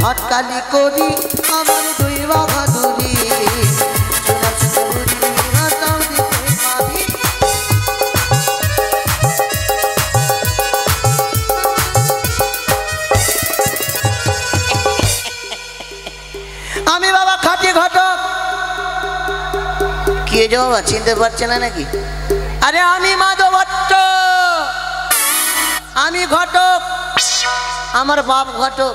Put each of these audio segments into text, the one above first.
ঘটকালি করি আমার দুই বাহাদুরি আমি বাবা খাঁটি ঘটক। কে যে বাবা চিনতে পারছে না নাকি? আরে আমি মাধব ভট্ট, আমি ঘটক। আমার বাপ ঘটক,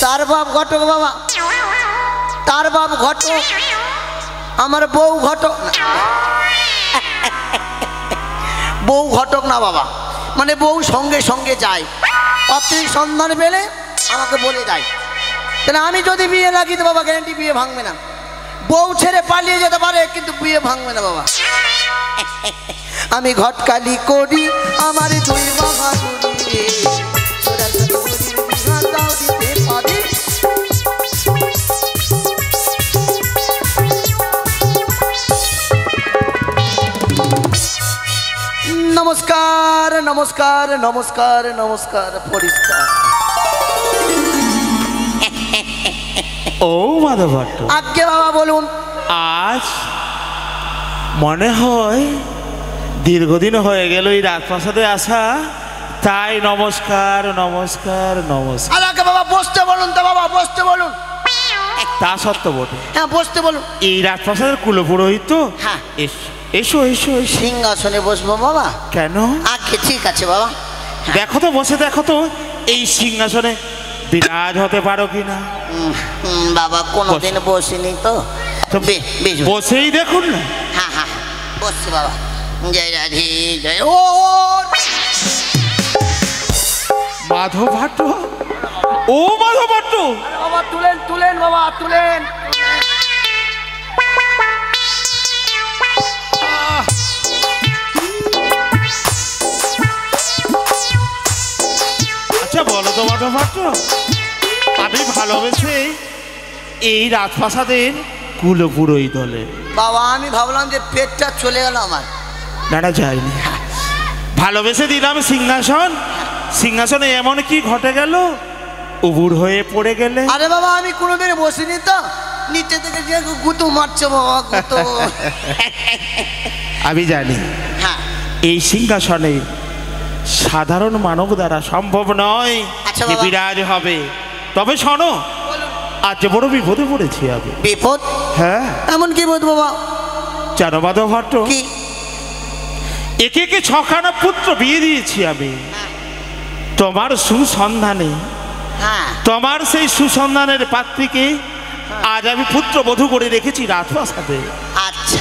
তার বাপ ঘটক বাবা, তার বাপ ঘটক, আমার বউ ঘটক না। বউ ঘটক না বাবা, মানে বউ সঙ্গে সঙ্গে যায়, আপনি সন্ধান পেলে আমাকে বলে যায়। তাহলে আমি যদি বিয়ে লাগি তো বাবা গ্যারান্টি বিয়ে ভাঙবে না। বউ ছেড়ে পালিয়ে যেতে পারে কিন্তু বিয়ে ভাঙবে না বাবা। আমি ঘটকালি করি আমার দুই বাহাদুরি নমস্কার নমস্কার নমস্কার নমস্কার পরিষ্কার। ও মাধব ভট্ট, আজ্ঞে বাবা বলুন। আজ মনে হয় দীর্ঘদিন হয়ে গেল এই রাজপ্রাসাদে আসা, তাই নমস্কার নমস্কার নমস্কার। আগে বাবা বসতে বলুন তো বাবা, বসতে বলুন। তা সত্য বটে, হ্যাঁ বসতে বলুন। এই রাজপ্রাসাদের কুলপুরোহিত তো। হ্যাঁ এসো এসো এসো। সিংহাসনে বসবো বাবা? কেন? আগে ঠিক আছে বাবা। দেখো তো বসে, দেখো তো এই সিংহাসনে বিরাজ হতে পারো কিনা। বাবা কোনোদিন বসিনি তো, বসেই দেখুন না। হ্যাঁ হ্যাঁ বসছি বাবা। জয় রাধে জয়। ও মাধব ভট্ট, ও মাধব ভট্ট, বাবা তুলেন তুলেন বাবা তুলেন। আচ্ছা বলো তো মাধব ভট্ট, আমি ভালোবেসে এই রাজপ্রাসাদের কুলপুরোহিত দলে। বাবা আমি ভাবলাম যে পেটটা চলে গেল আমার। না না যায়নি, ভালোবেসে দিলাম সিংহাসন, সিংহাসনে এমন কি ঘটে গেল উবুর হয়ে পড়ে গেলে। আরে বাবা আমি কোনোদিন বসিনি তো, নিচে থেকে যে গুঁতো মারছে বাবা গুঁতো। আমি জানি হ্যাঁ এই সিংহাসনে সাধারণ মানব দ্বারা সম্ভব নয় যে বিরাজ হবে। তবে শোনো, আজ বড় বিপদে পড়েছি আমি। বিপদ? হ্যাঁ। এমন কি বিপদ বাবা? জানো মাধব ভট্ট, কি? একে একে 6খানা পুত্র বিয়ে দিয়েছি আমি তোমার সুসন্ধানে। তোমার সেই সুসন্ধানের পাত্রীকে আজ আমি পুত্র বধূ করে রেখেছি রাজপ্রাসাদে। আচ্ছা।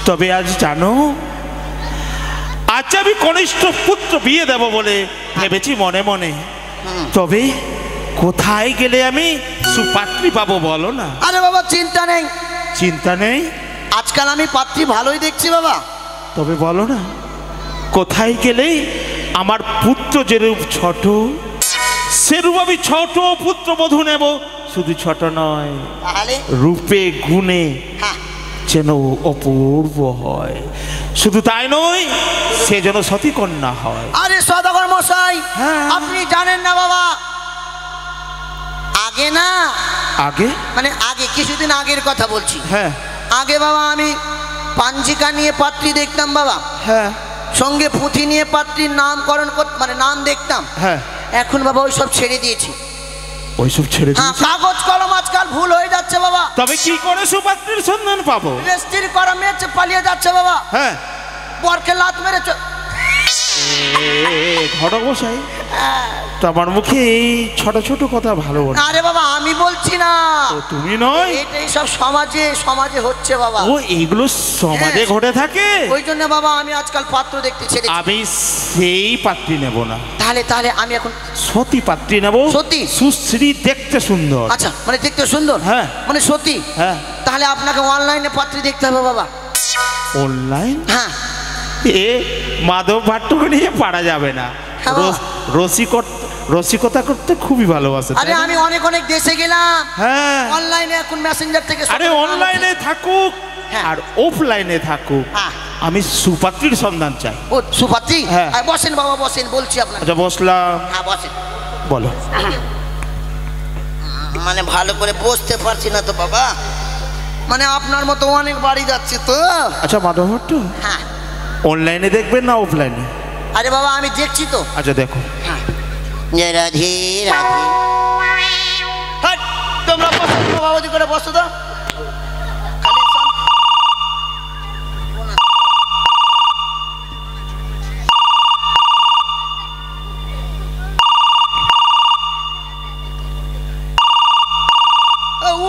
তবে আজ জানো, আজ আমি কনিষ্ঠ পুত্র বিয়ে দেব বলে ভেবেছি মনে মনে। তবে কোথায় গেলে আমি সুপাত্রী পাবো বলো না? আরে বাবা চিন্তা নেই। চিন্তা নেই? আজকাল আমি পাত্রী ভালোই দেখছি বাবা। তবে বলো না কোথায় গেলে আমার পুত্র যেরূপ ছোট সেরূপ আমি ছোট পুত্র বধূ নেব। শুধু ছোট নয়, রূপে গুণে যেন অপূর্ব হয়। শুধু তাই নয়, সে যেন সতী কন্যা হয়। আরে সদাগর মশাই, আপনি জানেন না বাবা, আগে না আগে মানে আগে কিছুদিন আগের কথা বলছি। হ্যাঁ আগে বাবা আমি পাঞ্জিকা নিয়ে পাত্রী দেখতাম বাবা। হ্যাঁ। সঙ্গে পুঁথি নিয়ে পাত্রীর নামকরণ মানে নাম দেখতাম। হ্যাঁ। এখন বাবা ওই সব ছেড়ে দিয়েছি। ওইসব ছেড়ে দিয়েছি? কাগজ কলম আজকাল ভুল হয়ে যাচ্ছে বাবা। তবে কি করে সুপাত্রীর সন্ধান পাবো? রেজিস্ট্রি করা মেয়ে পালিয়ে যাচ্ছে বাবা। হ্যাঁ। বরকে লাত মেরে ঘটক মশাই, তোমার মুখে এই ছোট ছোট কথা ভালো বলে। আরে বাবা আমি বলছি না। তুমি নয়, এটাই সব সমাজে সমাজে হচ্ছে বাবা। ও এইগুলো সমাজে ঘটে থাকে। ওই জন্য বাবা আমি আজকাল পাত্র দেখতে ছেড়েছি। আমি সেই পাত্রী নেব না। তাহলে আমি এখন সতী পাত্রী নেব। সতী? সুশ্রী, দেখতে সুন্দর। আচ্ছা মানে দেখতে সুন্দর? হ্যাঁ। মানে সতী? হ্যাঁ। তাহলে আপনাকে অনলাইনে পাত্রী দেখতে হবে বাবা। অনলাইন? হ্যাঁ। এ মাধব ভট্টকে নিয়ে পারা যাবে না। রসিকতা করতে খুবই ভালোবাসে। আরে আমি অনেক অনেক দেশে গেলাম। হ্যাঁ। অনলাইনে এখন মেসেঞ্জার থেকে। আরে অনলাইনে থাকুক আর অফলাইনে থাকুক, আমি সুপাত্রীর সন্ধান চাই। ও সুপাত্রী? হ্যাঁ। বসেন বাবা বসেন, বলছি আপনাকে। আচ্ছা বসলাম। হ্যাঁ বসেন। বলো। মানে ভালো করে বসতে পারছি না তো বাবা, মানে আপনার মতো অনেক বাড়ি যাচ্ছে তো। আচ্ছা মাধব ভট্ট, হ্যাঁ অনলাইনে দেখবেন না অফলাইনে? আরে বাবা আমি দেখছি তো। আচ্ছা দেখো। হ্যাঁ রাধে রাধে। হাট, তোমরা বসো বাবা, ওদিক করে বসো তো।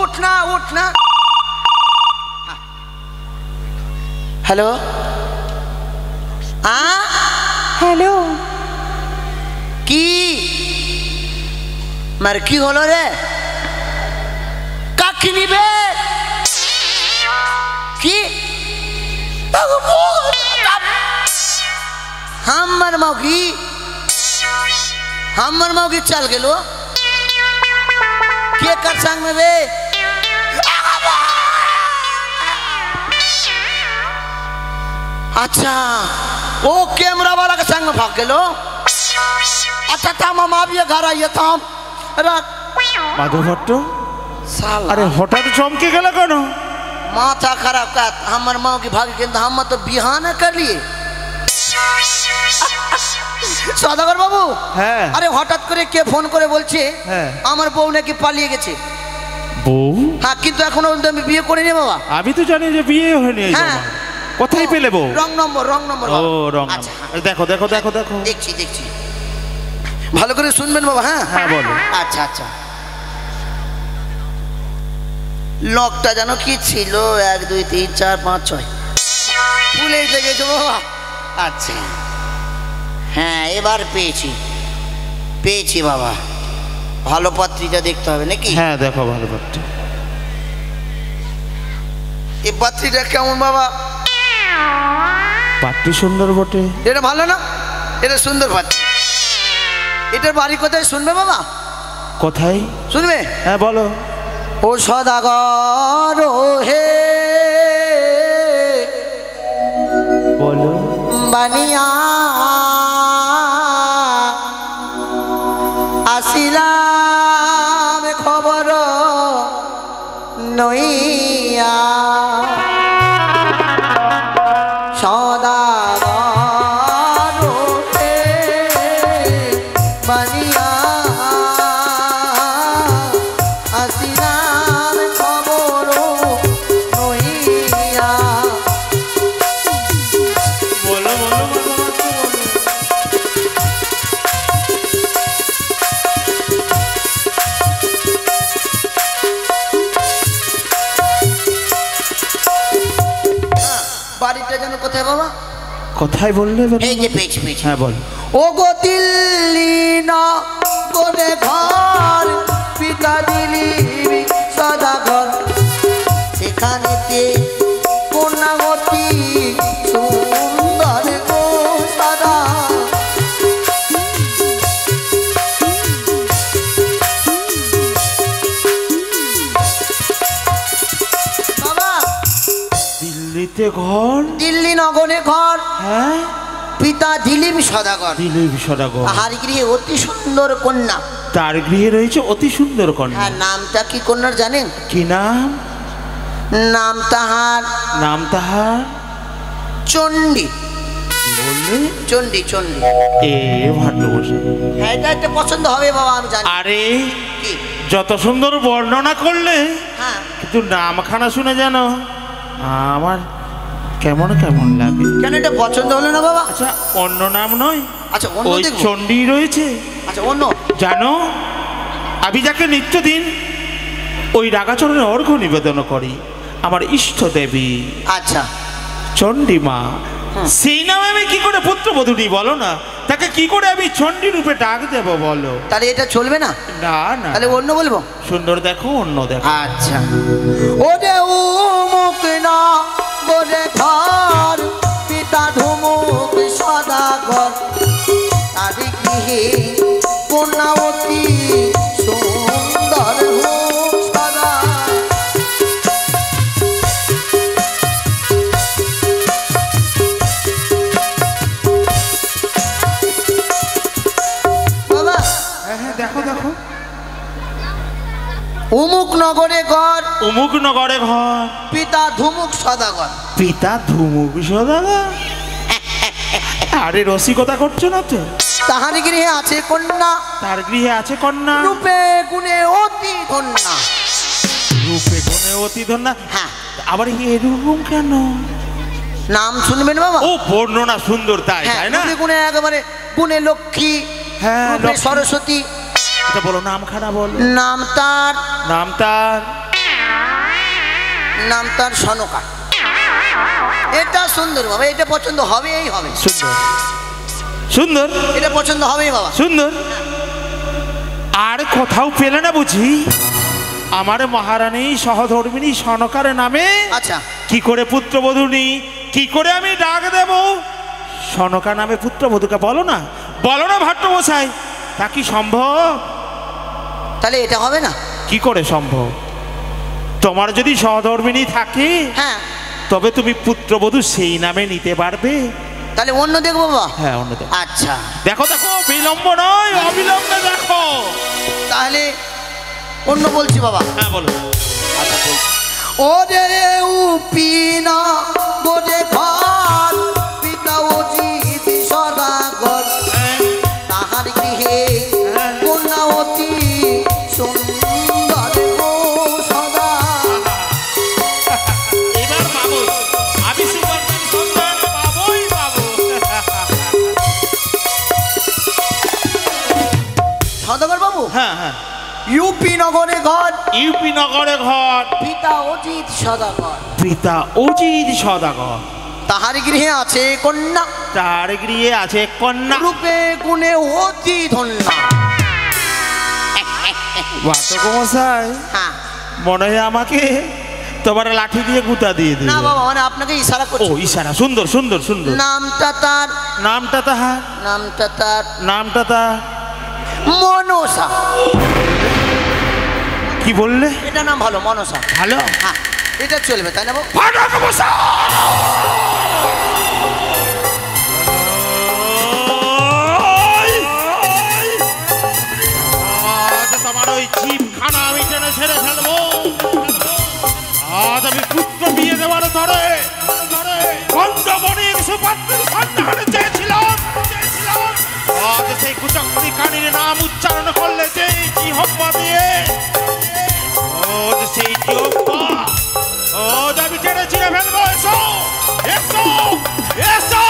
উঠ না উঠ না। হ্যালো হ্যালো, কি মার কি হলো রে? কাকি নিবে কি? হাম্মার মাউকি চাল গেল। কে কার संग में बे? अच्छा वो कैमरा वाला के संग में भाग गए। अच्छा था मामा भी घर आइए था रख মাধব ভট্ট, साला আরে হঠাৎ চমকে গেল কেন? माथा खराब का हमार माँ की भाग के हम तो बिहान कर लिए। সদাগর বাবু, হ্যাঁ। আরে হঠাৎ করে কে ফোন করে বলছে হ্যাঁ। আমার বউ নাকি পালিয়ে গেছে। বউ? হ্যাঁ কিন্তু এখনো আমি বিয়ে করিনি বাবা। আমি তো জানি যে বিয়ে হয়নি। হ্যাঁ। কোথায় পেলে বউ? রং নম্বর ও রং আচ্ছা নম্বর। দেখো দেখো দেখো দেখো। দেখছি দেখছি, ভালো করে শুনবেন বাবা। হ্যাঁ হ্যাঁ বলো। আচ্ছা আচ্ছা, লকটা যেন কি ছিল 1 2 3 4 5 6 ভুলে গেছো বাবা। আচ্ছা হ্যাঁ এবার পেয়েছি বাবা। ভালো পাত্রীটা দেখতে হবে নাকি? হ্যাঁ দেখো ভালো পাত্রী। এই পাত্রীটা কেমন বাবা? পাত্রী সুন্দর বটে। এটা ভালো না? এটা সুন্দর পাত্রী। এটার বাড়ি কোথায় শুনবে বাবা? কোথায় শুনবে? হ্যাঁ বলো। ও সদাগর হে বলো। বানিয়া আসিলাম খবর নইয়া সদাগর হে বানিয়া আসিলাম খবর নইয়া। বলো বলো বলো বাড়িটা যেন কোথায় বাবা? কোথায় বললে? এই যে পেয়েছি। হ্যাঁ বল। ও গো দিল্লি না গোরে ঘর, পিতা দিলি সদাগর, সেখানেতে কন্যাগতি সুন্দর গো সদা। বাবা দিল্লিতে ঘর? দিল্লি নগরে ঘর, হ্যাঁ পিতা দিলীপ সদাগর, দিলীপ সদাগর। তাহার গৃহে অতি সুন্দর কন্যা। তার গৃহে রয়েছে অতি সুন্দর কন্যা। হ্যাঁ নামটা কি কন্যার জানেন? কি নাম? নাম তাহার কি চণ্ডী। বললে? চণ্ডী। এ ভাগ্যবতী। হ্যাঁ এটা একটা পছন্দ হবে বাবা আমি জানি। আরে কি? যত সুন্দর বর্ণনা করলে, হ্যাঁ কিন্তু নামখানা শুনে জানো আমার কেমন কেমন লাগে। কেন এটা পছন্দ হলো না বাবা? আচ্ছা অন্য নাম নয়? আচ্ছা অন্য ওই দেখবো। চণ্ডী রয়েছে। আচ্ছা অন্য। জানো আমি যাকে নিত্যদিন ওই রাগাচরণে অর্ঘ্য নিবেদন করি, আমার ইষ্ট দেবী আচ্ছা চণ্ডী মা, সেই নামে আমি কি করে পুত্রবধূ নিই বলো না? তাকে কি করে আমি চণ্ডী রূপে ডাক দেবো বলো? তাহলে এটা চলবে না? না না, তাহলে অন্য বলবো। সুন্দর দেখো অন্য দেখো। আচ্ছা ওরে উমুক না গোরে ঘর, পিতা ধুমুক সদাগর, তার গৃহে কন্যাবতী সুন্দর হোক সদা। বাবা হ্যাঁ হ্যাঁ দেখো দেখো। উমুক নগরে ঘর, অমুক নগরে ঘর, পিতা ধুমুক সদাগর। পিতা ধুমুক সদাগর। আরে রসিকতা করছো না তো? তাহার গৃহে আছে কন্যা, তার গৃহে আছে কন্যা, রূপে গুণে অতি ধন্যা। রূপে গুণে অতি ধন্যা। হ্যাঁ, আবার এরকম কেন? নাম শুনবেন বাবা? ও বর্ণনা সুন্দর, তাই হ্যাঁ, তাই না? রূপে গুণে একেবারে গুণে লক্ষ্মী, হ্যাঁ, রূপে লক্ষ্মী। সরস্বতী। এটা বলো, নাম খানা বলো। নাম তার, নাম তার, নাম তার সনকা। এটা সুন্দর বাবা, এটা পছন্দ হবেই হবে। সুন্দর সুন্দর, এটা পছন্দ হবেই বাবা। সুন্দর। আর কোথাও পেলে না বুঝি আমার মহারানী সহধর্মিনী সনকার নামে? আচ্ছা, কি করে পুত্রবধূনি, কি করে আমি ডাক দেব? সনকা নামে পুত্রবধূকে বলো না, বলো না ভট্টমশাই, তা কি সম্ভব? তাহলে এটা হবে না? কি করে সম্ভব? তোমার যদি সহধর্মিনী থাকে, হ্যাঁ, তবে তুমি পুত্রবধূ সেই নামে নিতে পারবে। তাহলে অন্য দেখবো বাবা। হ্যাঁ, অন্য দেখো। আচ্ছা, দেখো দেখো, বিলম্ব নয়, অবিলম্বে দেখো। তাহলে অন্য বলছি বাবা। হ্যাঁ বলো। আচ্ছা বলছি। ওরে উপিনা গোরে ঘর, পিতা অজিত সদাগর। তাহার গৃহে কন্যা অতি সুন্দর গো সদা। এবার পাবো, আমি সুবর্ণের সন্ধান পাবোই পাবো। সদাগর বাবু, হ্যাঁ হ্যাঁ, ইউপি নগরে ঘর, ইউপি নগরে ঘর, পিতা অজিত সদাগর। পিতা অজিত সদাগর। তাহার গৃহে আছে কন্যা, তার গৃহে আছে কন্যা, রূপে গুণে অতি ধন্যা। বাতকমশাই, হ্যাঁ, মনে হয় আমাকে তোমার লাঠি দিয়ে গুতা দিয়ে না দিবে। বাবা, মানে আপনাকে ইশারা ও করছি। ইশারা, সুন্দর সুন্দর সুন্দর। নামটা তার, নামটা তাহার, নামটা তার নামটা তার। মনসা। কি বললে? এটা নাম ভালো, মনসা। ভালো। হ্যাঁ, এটা চলবে তাই না বাবু? আজ তোমার ওই জিভখানা আমি টেনে ছেড়ে ফেলবো। আজ আমি পুত্র বিয়ে দেওয়ার ধরে গন্ধবণিক সুপাত্রের সন্ধান চেয়েছিলাম। আজ সেই কুচক্রি কানির নাম উচ্চারণ করলে যে জিহ্বা দিয়ে, আজ সেই জিহ্বা আজ আমি টেনে ছিঁড়ে ফেলবো। এসো এসো এসো।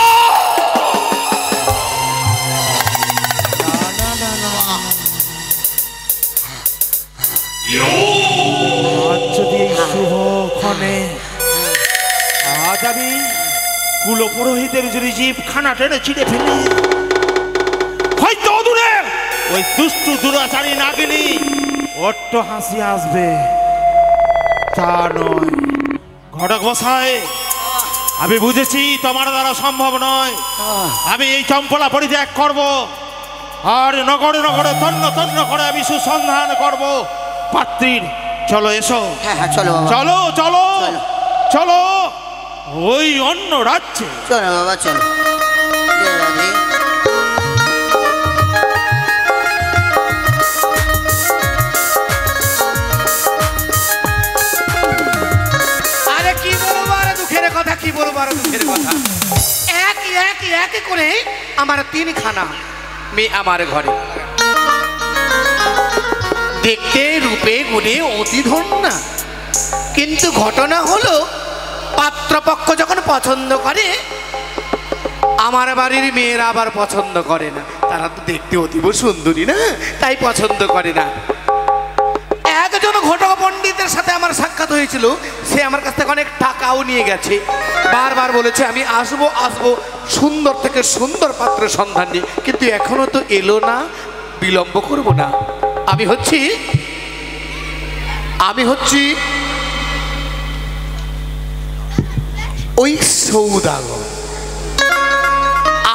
আজ যদি এই শুভক্ষণে আজ আমি কুলপুরোহিতের যদি জিভখানা টেনে ছিঁড়ে ফেলি, হয়তো দূরে ওই দুষ্টু দুরাচারী নাগিনী অট্ট হাসি আসবে। তা নয় ঘটক মশাই, আমি বুঝেছি তোমার দ্বারা সম্ভব নয়। আমি এই চম্পলা পরিত্যাগ করব, আর নগরে নগরে তন্ন তন্ন করে আমি সুসন্ধান করব পাত্রীর। চলো এসো। হ্যাঁ হ্যাঁ, চলো বাবা, চলো চলো চলো। চলো ওই অন্য রাজ্যে। চলো বাবা, চলো। জয় রাধে। আরে কি বলবো, আরে দুঃখের কথা, কি বলবো আরে দুঃখের কথা। এক করে আমার তিনখানা মেয়ে আমার ঘরে, দেখতে রূপে গুণে অতি ধন্যা। কিন্তু ঘটনা হলো, পাত্রপক্ষ যখন পছন্দ করে, আমার বাড়ির মেয়েরা আবার পছন্দ করে না। তারা তো দেখতে অতীব সুন্দরী না, তাই পছন্দ করে না। একজন ঘটক পণ্ডিতের সাথে আমার সাক্ষাৎ হয়েছিল, সে আমার কাছ থেকে অনেক টাকাও নিয়ে গেছে। বারবার বলেছে আমি আসবো আসবো, সুন্দর থেকে সুন্দর পাত্র সন্ধান নিয়ে, কিন্তু এখনো তো এলো না। বিলম্ব করব না। আমি হচ্ছি ওই সৌদাগর।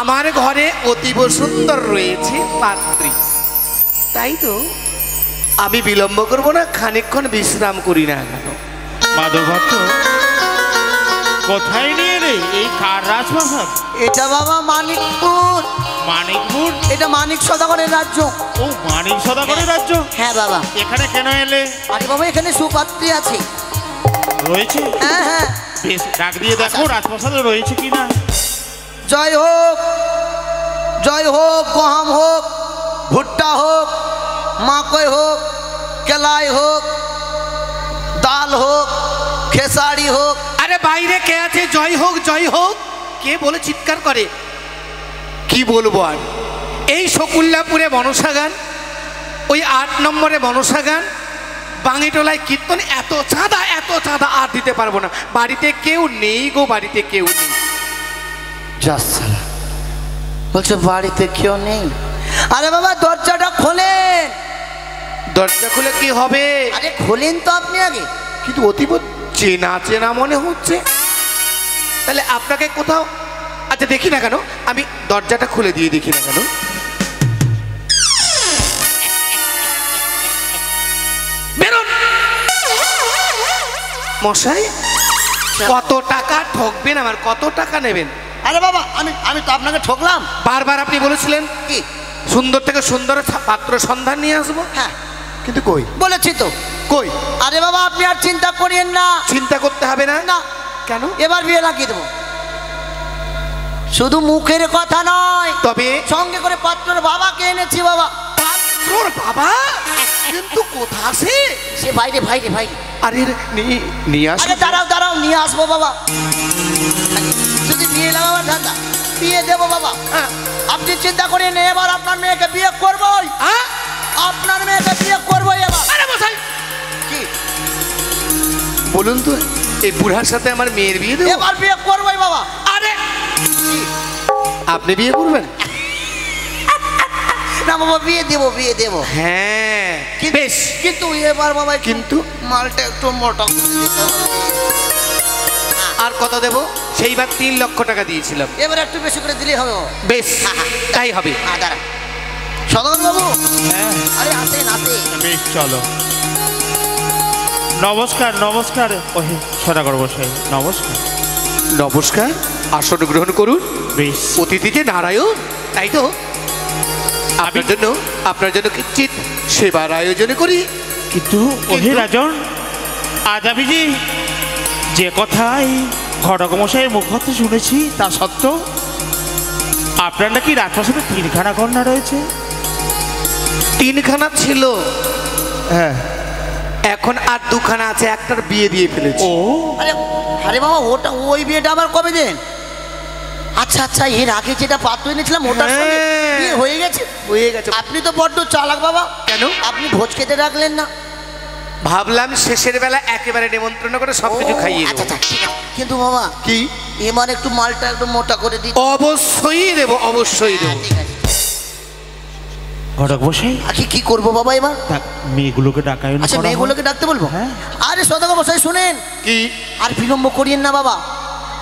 আমার ঘরে অতীব সুন্দর রয়েছে পাত্রী, তাই তো আমি বিলম্ব করব না, খানিকক্ষণ বিশ্রাম করি না কেন? মাধবভট্ট, কোথায় নিয়ে রে? এই কার রাজপ্রাসাদ? এটা বাবা মানিকপুর। মানিকপুর? এটা মানিক সদাগরের রাজ্য। ও মানিক সদাগরের রাজ্য? হ্যাঁ বাবা। এখানে কেন এলে? আরে বাবা এখানে সুপাত্রী আছে। রয়েছে? হ্যাঁ হ্যাঁ। বেশ, ডাক দিয়ে দেখো রাজপ্রাসাদে রয়েছে কিনা। জয় হোক, জয় হোক, গম হোক, ভুট্টা হোক, মাকই হোক, কেলাই হোক, ডাল হোক, খেসারি হোক। আরে বাইরে কে আছে? জয় হোক জয় হোক কে বলে চিৎকার করে? কি বলবো আর, এই শকুল্লাপুরে মনসাগান, ওই 8 নম্বরে মনসাগান, বাঙিটোলায় কীর্তন, এত চাঁদা আর দিতে পারবো না। বাড়িতে কেউ নেই গো, বাড়িতে কেউ নেই। বলছো বাড়িতে কেউ নেই? আরে বাবা দরজাটা খোলেন। দরজা খুলে কি হবে? আরে খোলেন তো আপনি আগে। কিন্তু অতীব চেনা চেনা মনে হচ্ছে। তাহলে আপনাকে কোথাও, আচ্ছা দেখি না কেন, আমি দরজাটা খুলে দিয়ে দেখি না কেন। বেরোন মশাই। কত টাকা ঠকবেন? আমার কত টাকা নেবেন? আরে বাবা আমি তো আপনাকে ঠকলাম। বারবার আপনি বলেছিলেন কি সুন্দর থেকে সুন্দর পাত্র সন্ধান নিয়ে আসবো। হ্যাঁ কিন্তু কই? বলেছি তো। কই? আরে বাবা আপনি আর চিন্তা করিয়েন না। চিন্তা করতে হবে না। না। কেন? এবার বিয়ে লাগিয়ে দেবো। শুধু মুখের কথা নয়, তবে সঙ্গে করে পাত্রর বাবাকে এনেছি বাবা। পাত্রর বাবা? কিন্তু কোথা আছে? সে বাইরে বাইরে বাইরে। আরে নিয়ে আসো। আরে দাঁড়াও নিয়ে আসবো বাবা। যদি বিয়ে লাগাবার ধান্দা, বিয়ে দেবো বাবা। আপনি চিন্তা করেন, এবার আপনার মেয়েকে বিয়ে করবোই। আপনার মেয়েকে বিয়ে করবোই এবার। আরে মশাই কি বলুন তো, এই বুড়ার সাথে আমার মেয়ের বিয়ে দেবো? এবার বিয়ে করবোই বাবা। আরে আপনি বিয়ে করবেন? না বাবা বিয়ে দেবো। হ্যাঁ বেশ, কিন্তু এবার বাবা কিন্তু মালটা একটু মোটা করে দিতে হবে। আর কত দেব? সেইবার 3 লক্ষ টাকা দিয়েছিলাম। এবার একটু বেশি করে দিলেই হবে বাবা। বেশ তাই হবে। দাঁড়া সদাগর বাবু। হ্যাঁ আরে আসেন। বেশ চলো। নমস্কার নমস্কার। ওহে সদাগর বসাই নমস্কার। নমস্কার, আসন গ্রহণ করুন। বেশ। অতিথি যে নারায়ণ, তাই তো আপনার জন্য কিঞ্চিত সেবার আয়োজন করি। কিন্তু ওহে রাজন, আজ আমি যে কথাই ঘটক মশাইয়ের মুখ হতে শুনেছি, তা সত্য আপনার নাকি রাজপ্রাসাদে 3খানা কন্যা রয়েছে? 3খানা ছিল, হ্যাঁ এখন আর 2খানা আছে। একটার বিয়ে দিয়ে ফেলেছি। ও আরে বাবা ওই বিয়েটা আবার কবে দেন? আচ্ছা এর আগে যেটা পাত্র এনেছিলাম ওটার সঙ্গে বিয়ে হয়ে গেছে। আপনি তো বড্ড চালাক বাবা। কেন? আপনি ভোজ খেতে রাখলেন না? ভাবলাম শেষের বেলা একেবারে নিমন্ত্রণ করে সবকিছু খাইয়ে দেব। আচ্ছা কিন্তু বাবা কি? এবার একটু মালটা একটু মোটা করে দিন। অবশ্যই দেব। ঠিক আছে। ঘটক মশাই কি করবো বাবা এবার? মেয়েগুলোকে ডাকায় না? আচ্ছা মেয়েগুলোকে ডাকতে বলবো? হ্যাঁ। আরে সদাগর মশাই শুনেন, কি? আর বিলম্ব করিয়েন না বাবা।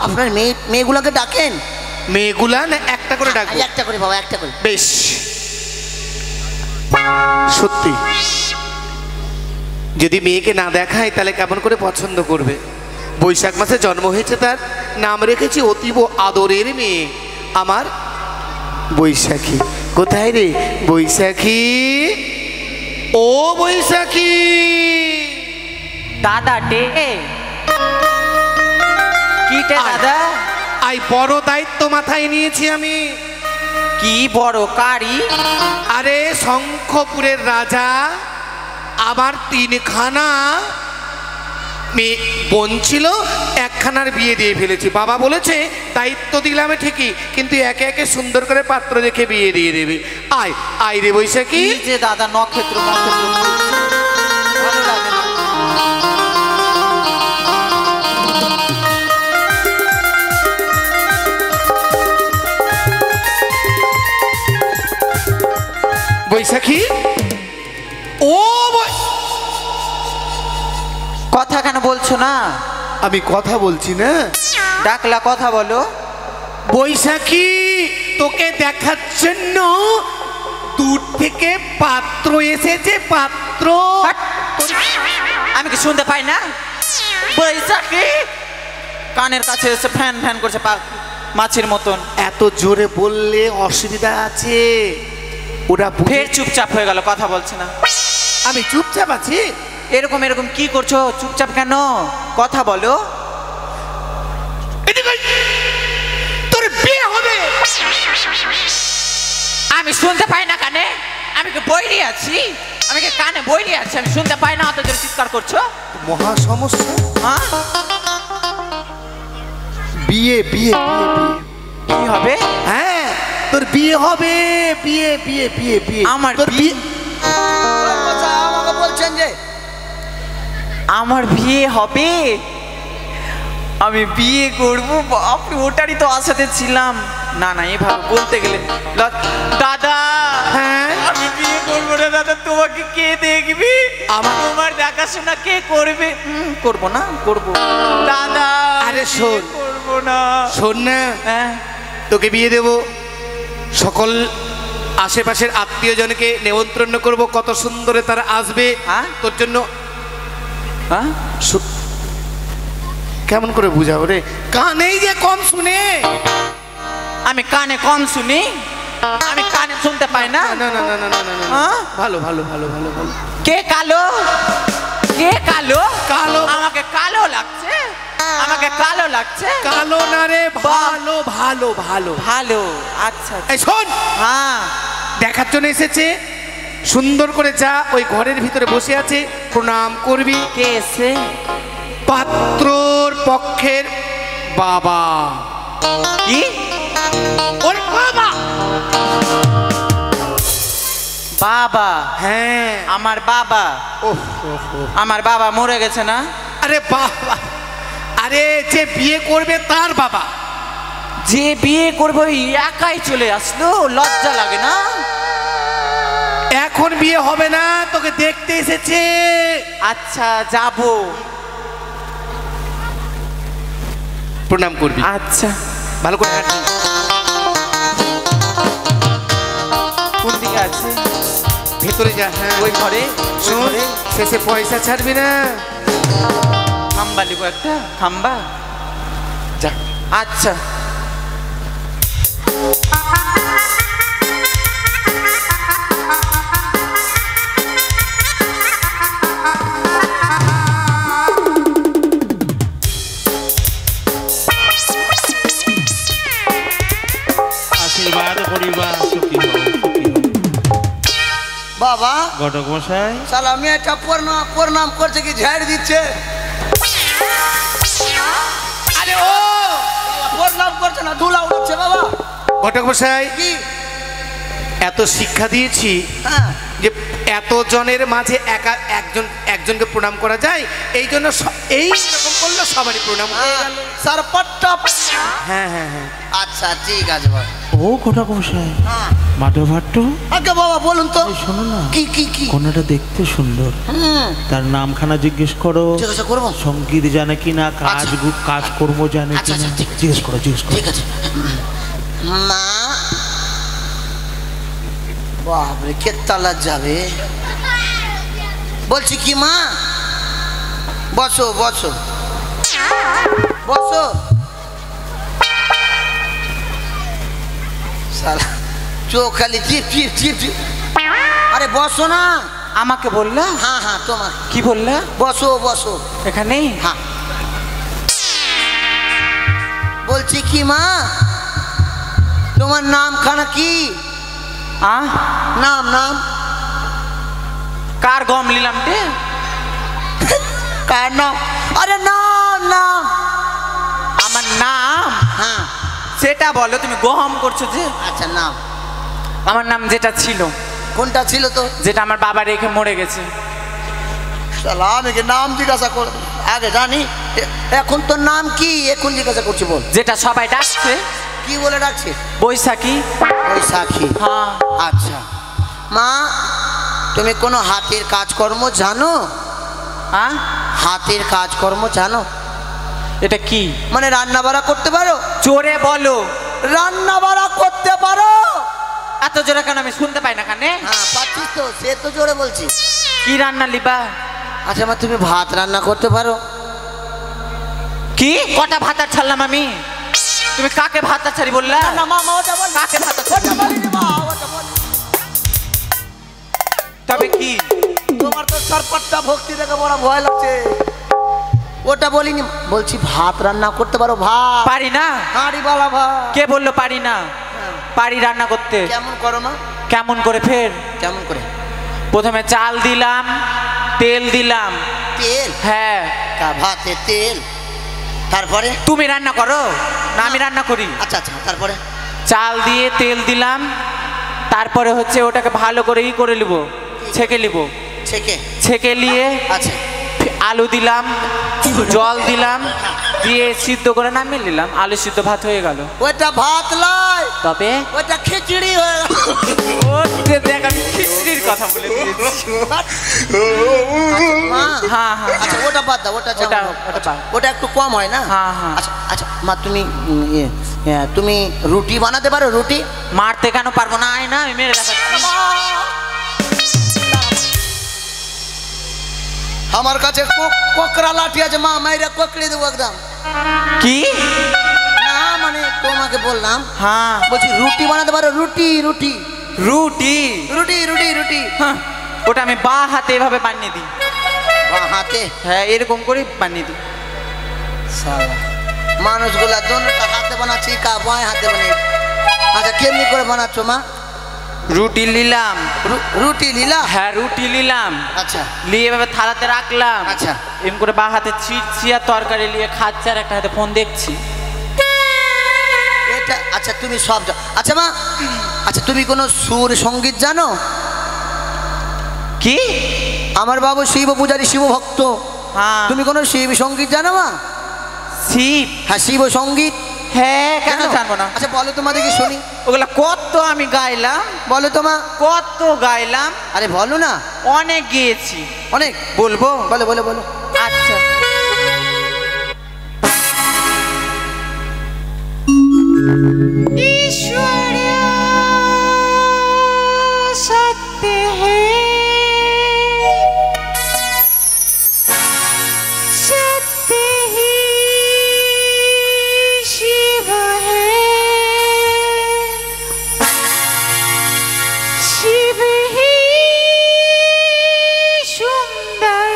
আপনার মেয়েগুলোকে ডাকেন। মেয়েগুলা না একটা করে ডাকবো? একটা করে বাবা, একটা করে। বেশ। সত্যি যদি মেয়েকে না দেখায় তাহলে কেমন করে পছন্দ করবে? বৈশাখ মাসে জন্ম হয়েছে, তার নাম রেখেছি অতীব আদরের মেয়ে আমার বৈশাখী। কোথায় রে বৈশাখী? ও বৈশাখী! দাদা ডে কিটে দাদা? আই বড় দায়িত্ব মাথায় নিয়েছি আমি। কি বড় কারি? আরে শঙ্খপুরের রাজা আবার 3খানা মেয়ে বোন ছিল, 1খানার বিয়ে দিয়ে ফেলেছি। বাবা বলেছে দায়িত্ব দিলামে ঠিকই, কিন্তু একে একে সুন্দর করে পাত্র দেখে বিয়ে দিয়ে দেবে। আয় রে বৈশাখী। কি যে দাদা নক্ষত্র ভালো লাগে না। বৈশাখী ও কথা কেন বলছো না? আমি কথা বলছি না। ডাকলা কথা বলো। বৈশাখী তোকে দেখার জন্য দূর থেকে পাত্র এসেছে। পাত্র আমি কি শুনতে পাই না? বৈশাখী কানের কাছে এসে ফ্যান ফ্যান করছে মাছির মতন। এত জোরে বললে অসুবিধা আছে, ওরা ফের চুপচাপ হয়ে গেল, কথা বলছে না। আমি চুপচাপ আছি? এরকম এরকম কি করছো, চুপচাপ কেন, কথা বলো। তোর বিয়ে হবে। আমি শুনতে পাই না কানে, আমি কি বইরি আছি, আমি কি কানে বইরি আছি, আমি শুনতে পাই না, অত জোরে চিৎকার করছো। মহা সমস্যা। হ্যাঁ বিয়ে বিয়ে কি হবে? হ্যাঁ তোর বিয়ে হবে, বিয়ে বিয়ে বিয়ে বিয়ে। আমার তোর বিয়ে আমাকে বলছেন যে আমার বিয়ে হবে, আমি বিয়ে করবো, আপনি ওটারই তো আশাতে ছিলাম। না না এভাবে বলতে গেলে দাদা, হ্যাঁ আমি বিয়ে করবো না দাদা, তোমাকে কে দেখবি, তোমার দেখাশোনা কে করবে? করবো না, করবো দাদা। আরে শোন, করবো না, শোন না, হ্যাঁ তোকে বিয়ে দেব, সকল আশেপাশের আত্মীয়জনকে নেমন্ত্রণ করব, কত সুন্দরে তারা আসবে। হ্যাঁ? তোর জন্য হ্যাঁ কেমন করে বুঝাবো রে, কানেই যে কম শুনে। আমি কানে কম শুনি, আমি কানে শুনতে পাই না। না না না না না না না। হ্যাঁ? ভালো ভালো ভালো ভালো ভালো। কে কালো, কে কালো, কালো। আমাকে কালো লাগছে, আমাকে কালো লাগছে। কালো না রে, ভালো ভালো ভালো ভালো, আচ্ছা আচ্ছা। এই শোন, হ্যাঁ দেখার জন্য এসেছে, সুন্দর করে যা, ওই ঘরের ভিতরে বসে আছে, প্রণাম করবি। কে এসে? পাত্রর পক্ষের বাবা। কি? ওর বাবা। বাবা? হ্যাঁ আমার বাবা? ওহ, আমার বাবা মরে গেছে না? আরে বাবা, আরে যে বিয়ে করবে তার বাবা। যে বিয়ে করবো একাই চলে আসলো, লজ্জা লাগে না? এখন বিয়ে হবে না, তোকে দেখতে এসেছে। আচ্ছা যাবো। প্রণাম করবি, আচ্ছা ভালো করে হাঁটবি। কোন দিকে আছে? ভেতরে যা। হ্যাঁ ওই ঘরে, ওই শোন, ঘরে শেষে পয়সা ছাড়বি না। খাম্বা লিখো একটা, খাম্বা। যা। আচ্ছা আশীর্বাদ করিবা, সুখী হও, সুখী হও। বাবা ঘটক মশাই, সালা মেয়েটা প্রণাম করছে কি ঝাড় দিচ্ছে? আরে ও প্রণাম করছে না, ধুলা উঠছে। বাবা ঘটক মশাই, কি? এত শিক্ষা দিয়েছি হ্যাঁ যে এত জনের মাঝে একা একজনকে প্রণাম করা যায়, এই জন্য এই রকম করলে সবারই প্রণাম হয়ে গেল। সারপট্টা। হ্যাঁ হ্যাঁ হ্যাঁ। আচ্ছা ঠিক আছে বাবা। ও ঘটক মশাই, হ্যাঁ মাধব ভাট্ট, আগে বাবা বলুন তো। এই শোনো না, কি কি কি? কন্যাটা দেখতে সুন্দর, তার নামখানা জিজ্ঞেস করো, জিজ্ঞাসা করবো? সঙ্গীত জানে কিনা, কাজকর্ম জানে আচ্ছা, কিনা, আচ্ছা, ঠিক আছে। জিজ্ঞেস করো, জিজ্ঞেস করো। ঠিক আছে। মা, বাপরে কেতলা যাবে। বলছি কি মা, বসো বসো বসো। শালা চোখ খালি চিপ চিপ চিপ চিপ। আরে বসো না। আমাকে বললা? হ্যাঁ হ্যাঁ তোমার। কি বললা? বসো বসো এখানে। হ্যাঁ বলছি কি মা, তোমার নাম খানা কি? নাম নাম কার গম নিলাম রে? কার নাম? আরে নাম নাম। আমার নাম? হ্যাঁ সেটা বলো, তুমি গহম করছো যে। আচ্ছা নাম। আমার নাম যেটা ছিল। কোনটা ছিল তো? যেটা আমার বাবা রেখে মরে গেছে। শালা আমি কি নাম জিজ্ঞাসা কর আগে জানি? এখন তোর নাম কি এখন জিজ্ঞাসা করছি? বল। যেটা সবাই ডাকছে। কি বলে ডাকছে? বৈশাখী। বৈশাখী। হ্যাঁ। আচ্ছা মা, তুমি কোনো হাতের কাজকর্ম জানো? হ্যাঁ হাতের কাজকর্ম জানো? এটা কি? মানে রান্না বাড়া করতে পারো? জোরে বলো। রান্না বাড়া করতে পারো? এত জোরে কেন, আমি শুনতে পাই না কানে? হ্যাঁ পাচ্ছিস তো, সে তো জোরে বলছি। কি রান্না লিবা? আচ্ছা মা, তুমি ভাত রান্না করতে পারো? কি কটা ভাতা ছাড়লাম আমি? তুমি কাকে ভাতা ছাড়ি বললা? না মা মা ওটা বল, কাকে ভাতা ছাড়ি? ওটা বলিনি মা, ওটা বলিনি। তবে কি? তোমার তো সরপট্টা ভক্তি দেখে বড় ভয় লাগছে। ওটা বলিনি, বলছি ভাত রান্না করতে পারো? ভাত পারি না। হাঁড়িওয়ালা ভাত। কে বললো পারি না? পারি রান্না করতে। কেমন করো মা? কেমন করে ফের? কেমন করে? প্রথমে চাল দিলাম, তেল দিলাম। তেল? হ্যাঁ। তা ভাতে তেল, তারপরে? তুমি রান্না করো না আমি রান্না করি? আচ্ছা আচ্ছা, তারপরে? চাল দিয়ে তেল দিলাম, তারপরে হচ্ছে ওটাকে ভালো করে ই করে নিব, ছেঁকে নিব। ছেঁকে? ছেঁকে নিয়ে আচ্ছা, আলু দিলাম, জল দিলাম, দিয়ে সিদ্ধ করে নামিয়ে নিলাম। আলু সিদ্ধ ভাত হয়ে গেল। ওটা ভাত লয়, তবে ওটা খিচুড়ি হয়ে গেল। ও দেখ আমি খিচুড়ির কথা বলে দিয়েছি। মা, হ্যাঁ হ্যাঁ আচ্ছা ওটা বাদ দাও, ওটা ওটা ওটা বাদ। ওটা একটু কম হয় না? হ্যাঁ, হ্যাঁ। আচ্ছা আচ্ছা মা, তুমি তুমি রুটি বানাতে পারো? রুটি মারতে কেন পারবো না? আয় না, আমি মেরে দেখাচ্ছি। আমার কাছে কোকরা লাঠি আছে মা, মাইরা কোকড়ে দেবো একদম। কি? না মানে তোমাকে বললাম, হ্যাঁ বলছি রুটি বানাতে পারো? রুটি রুটি রুটি। রুটি রুটি রুটি হ্যাঁ, ওটা আমি বা হাতে এভাবে বানিয়ে দিই। বাঁ হাতে? হ্যাঁ, এরকম করে বানিয়ে দিই। সালা মানুষগুলা দোনোটা হাতে বানাচ্ছি, কা বাঁ হাতে বানিয়ে। আচ্ছা কেমনি করে বানাচ্ছো মা? রুটি নিলাম। রুটি লীলা? হ্যাঁ, রুটি নিলাম। আচ্ছা নিয়ে এভাবে থালাতে রাখলাম। আচ্ছা। এম করে বা হাতে ছিটছি আর তরকারি নিয়ে খাচ্ছি আর একটা হাতে ফোন দেখছি। এটা আচ্ছা তুমি সব আচ্ছা মা, আচ্ছা তুমি কোনো সুর সঙ্গীত জানো? কি? আমার বাবু শিব পূজারী, শিব ভক্ত। হ্যাঁ। তুমি কোনো শিব সঙ্গীত জানো মা? শিব? হ্যাঁ শিব সঙ্গীত। হ্যাঁ, কেন জানো? জানবো না? আচ্ছা বলো তোমাদেরকে শুনি। ওগুলা কত আমি গাইলাম, বলো তো মা। কত গাইলাম। আরে বলো না। অনেক গিয়েছি। অনেক? বলবো? বলো বলো বলো। আচ্ছা। ईश्वरिया सत्य है, सत्य ही शिव है, शिव ही सुंदर।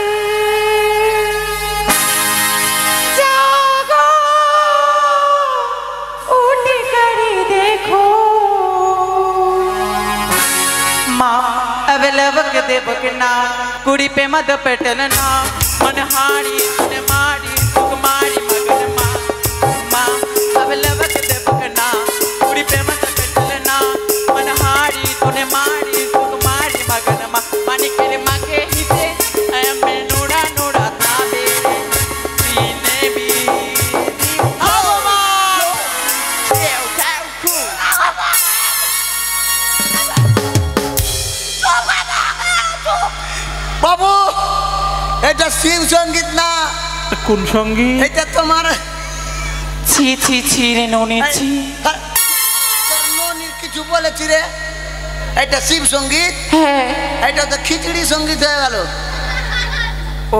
जागो उठ कर देखो, माँ अब लवक देवक ना कुड़ी पे मद पेटल ना, मन हारी मन मारी सुकुमारी मगन माँ। माँ अब लवक देवक ना कुड़ी पे मद पेटल ना, मन हारी तूने मारी सुकुमारी मगन माँ। मानी के माँ के हिते मैं नूड़ा नूड़ा था बेरे सीने भी आओ माँ केव केव कू। বাবু এটা শিব সঙ্গীত না, কোন সঙ্গীত? এটা তোমার ছি ছি ছি রে ননি ছি। হ্যাঁ, তোর ননির কিছু বলেছি রে। এটা শিব সঙ্গীত, হ্যাঁ। এটা তো খিচড়ি সঙ্গীত হয়ে গেল। ও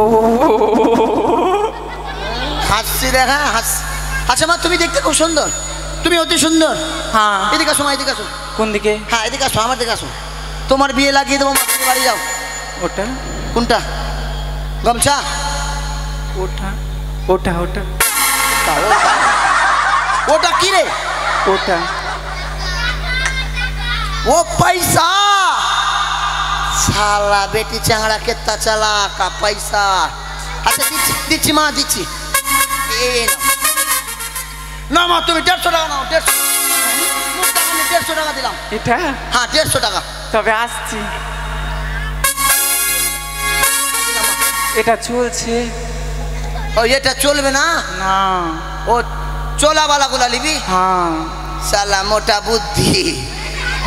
হাসছি রে, হ্যাঁ হাস। আচ্ছা মা তুমি দেখতে খুব সুন্দর, তুমি অতি সুন্দর। হ্যাঁ। এদিকে আসো মা, এদিকে আসো। কোন দিকে? হ্যাঁ এদিকে আসো, আমার দিকে আসো। তোমার বিয়ে লাগিয়ে দেবো মা, তুমি বাড়ি যাও। ওটা কোনটা? গামছা? ওটা ওটা ওটা ওটা কি রে? ওটা ও পয়সা। শালা বেটি চাংড়া কেত্তা চালা কা পয়সা। আচ্ছা দিচ্ছি দিচ্ছি মা দিচ্ছি। এই নাও। না মা তুমি 150 টাকা নাও। 150 টাকা দিলাম। এটা? হ্যাঁ 150 টাকা। তবে আসছি। এটা চলছে ও এটা চলবে না? না। ও চোলাওয়ালাগুলা নিবি? হ্যাঁ। শালা মোটা বুদ্ধি।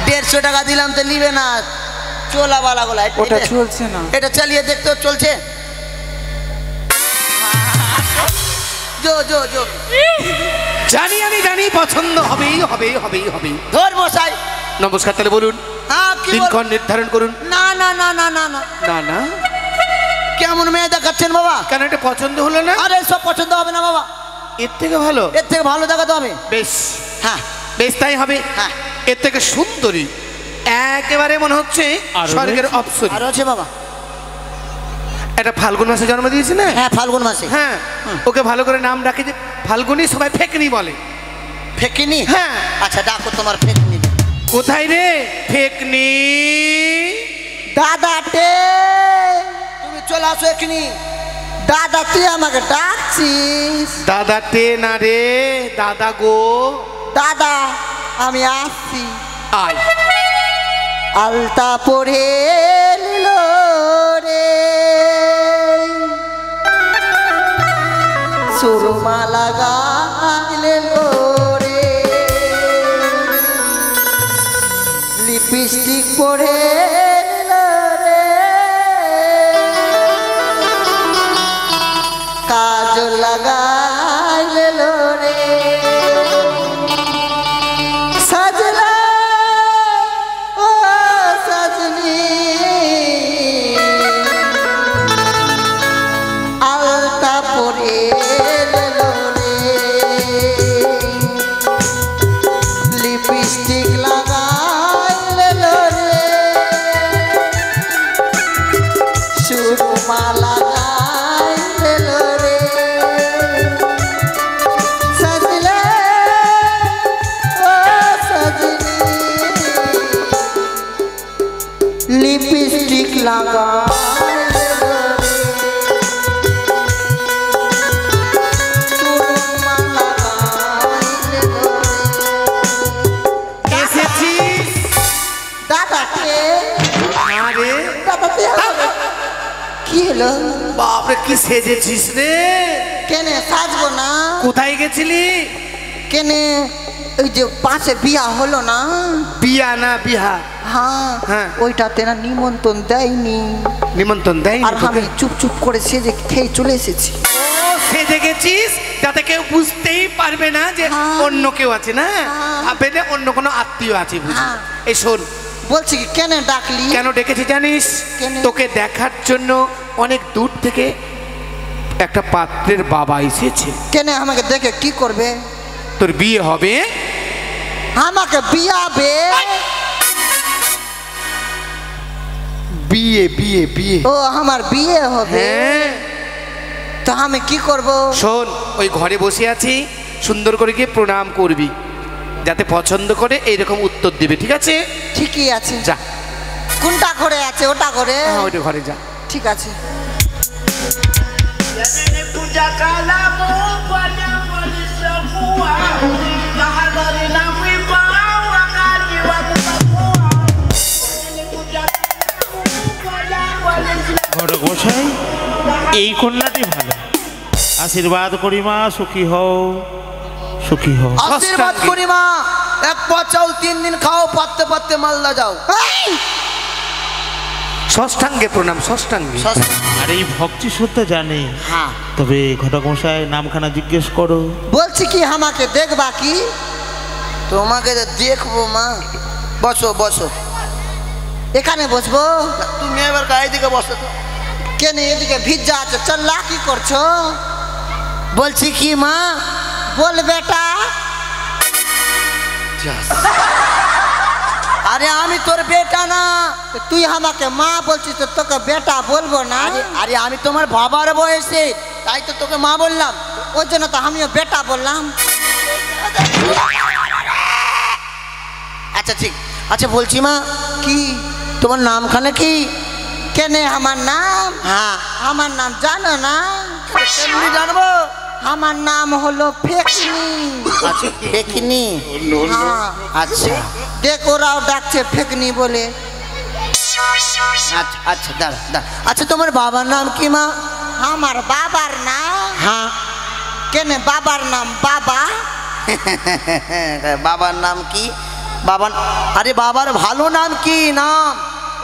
150 টাকা দিলাম তো নিবে না চোলাওয়ালাগুলা। ওটা চলছে না। এটা চালিয়ে দেখতে চলছে। জো জো জো। জানি আমি জানি পছন্দ হবেই হবেই হবেই হবেই। ধর মশাই। নমস্কার, তাহলে বলুন হ্যাঁ কি বল- দিনক্ষণ নির্ধারণ করুন। না না না না না না। না না, কেমন মেয়ে দেখাচ্ছেন বাবা? কেন এটা পছন্দ হলো না? আরে সব পছন্দ হবে না বাবা। এর থেকে ভালো? এর থেকে ভালো দেখাতে হবে। বেশ, হ্যাঁ বেশ তাই হবে। হ্যাঁ। এর থেকে সুন্দরী একেবারে মনে হচ্ছে আরো স্বর্গের রয়েছে? অপ্সরী। আর আছে বাবা। এটা ফাল্গুন মাসে জন্ম দিয়েছে না? হ্যাঁ ফাল্গুন মাসে। হ্যাঁ, ওকে ভালো করে নাম রাখে যে ফাল্গুনি, সবাই ফেকনি বলে। ফেকিনি? হ্যাঁ। আচ্ছা ডাকো তোমার ফেকিনি। কোথায় রে ফেকনি? দাদাটে তুমি চলে আসো এখানে। দাদা তুই আমাকে ডাকছিস? দাদা টে না রে, দাদা গো। দাদা আমি আসছি। আয়। আলতা পরে নিল রে, সুরমা লাগাইলে রে, লিপস্টিক পরে নিল রে, কাজল লাগাইলে রে, সাজলা ও সজনী আলতা পরে নিল রে, লিপস্টিক লাগাইলে রে, সুরমা লাগাইলে রে, সাজলা ও সজনী লিপস্টিক লাগাইলে রে, সুরমা লাগাইলে রে। এসেছিস? দাদা কে? আরে দাদা তুই আমাকে কি হলো? বাপরে কি সেজেছিস রে? কেনে সাজবো না? কোথায় গেছিলি? কেনে ওই যে পাশে বিয়া হলো না? বিয়া না বিহা? হ্যাঁ হ্যাঁ। ওইটাতে না নিমন্ত্রণ দেয়নি, নিমন্ত্রণ দেয় আর আমি চুপ চুপ করে সেজে খেয়ে চলে এসেছি। ও সেজে গেছিস যাতে কেউ বুঝতেই পারবে না যে হ্যাঁ। অন্য কেউ আছে, না হ্যাঁ। ভাববে যে অন্য কোনো আত্মীয় আছে বুঝি। হ্যাঁ। এই শোন, বলছি কি কেনে ডাকলি? কেন ডেকেছি জানিস? কেন? তোকে দেখার জন্য অনেক দূর থেকে একটা পাত্রের বাবা এসেছে। কেনে আমাকে দেখে কি করবে? তোর বিয়ে হবে। আমাকে বিয়াবে? বিয়ে বিয়ে বিয়ে? ও আমার বিয়ে হবে? হ্যাঁ। তো আমি কি করব? শোন, ওই ঘরে বসে আছি, সুন্দর করে গিয়ে প্রণাম করবি, যাতে পছন্দ করে এইরকম উত্তর দিবে, ঠিক আছে? ঠিকই আছে। যা। কোনটা করে আছে? ওটা করে? হ্যাঁ, ওইটা ঘরে যা। ঠিক আছে। ঘটক মশাই, এই কন্যাটি ভালো। আশীর্বাদ করি মা, সুখী হও, সুখী হও। আশীর্বাদ করি মা, এক পা চাউল 3 দিন খাও, পাততে পাততে মালদা যাও। ষষ্ঠাঙ্গে প্রণাম, ষষ্ঠাঙ্গে। আর এই ভক্তি শ্রদ্ধা জানে। হ্যাঁ তবে ঘটক মশাই নামখানা জিজ্ঞেস করো। বলছি কি আমাকে দেখবা কি? তোমাকে দেখবো মা। বসো বসো। এখানে বসবো? তুমি এবার গায়ে দিকে বসো তো। কেন এদিকে ভিজা আছে? চল্লা কি করছো? বলছি কি মা? বল বেটা। আরে আমি তোর বেটা না। তুই আমাকে মা বলছিস, তো তোকে বেটা বলবো না? আরে আমি তোমার বাবার বয়সে, তাই তো তোকে মা বললাম। ওই জন্য তো আমিও বেটা বললাম। আচ্ছা ঠিক আচ্ছা, বলছি মা কি তোমার নামখানা কি? কেনে আমার নাম? হ্যাঁ আমার নাম জানো না? কেমনি জানবো? আমার নাম হলো ফেকনি। আচ্ছা ফেকনি? হ্যাঁ আচ্ছা, দেখ ওরাও ডাকছে ফেকনি বলে। আচ্ছা আচ্ছা দাঁড়া দাঁড়া। আচ্ছা তোমার বাবার নাম কি মা? আমার বাবার নাম? হ্যাঁ। কেনে বাবার নাম বাবা? বাবার নাম কি? বাবার, আরে বাবার ভালো নাম কি নাম?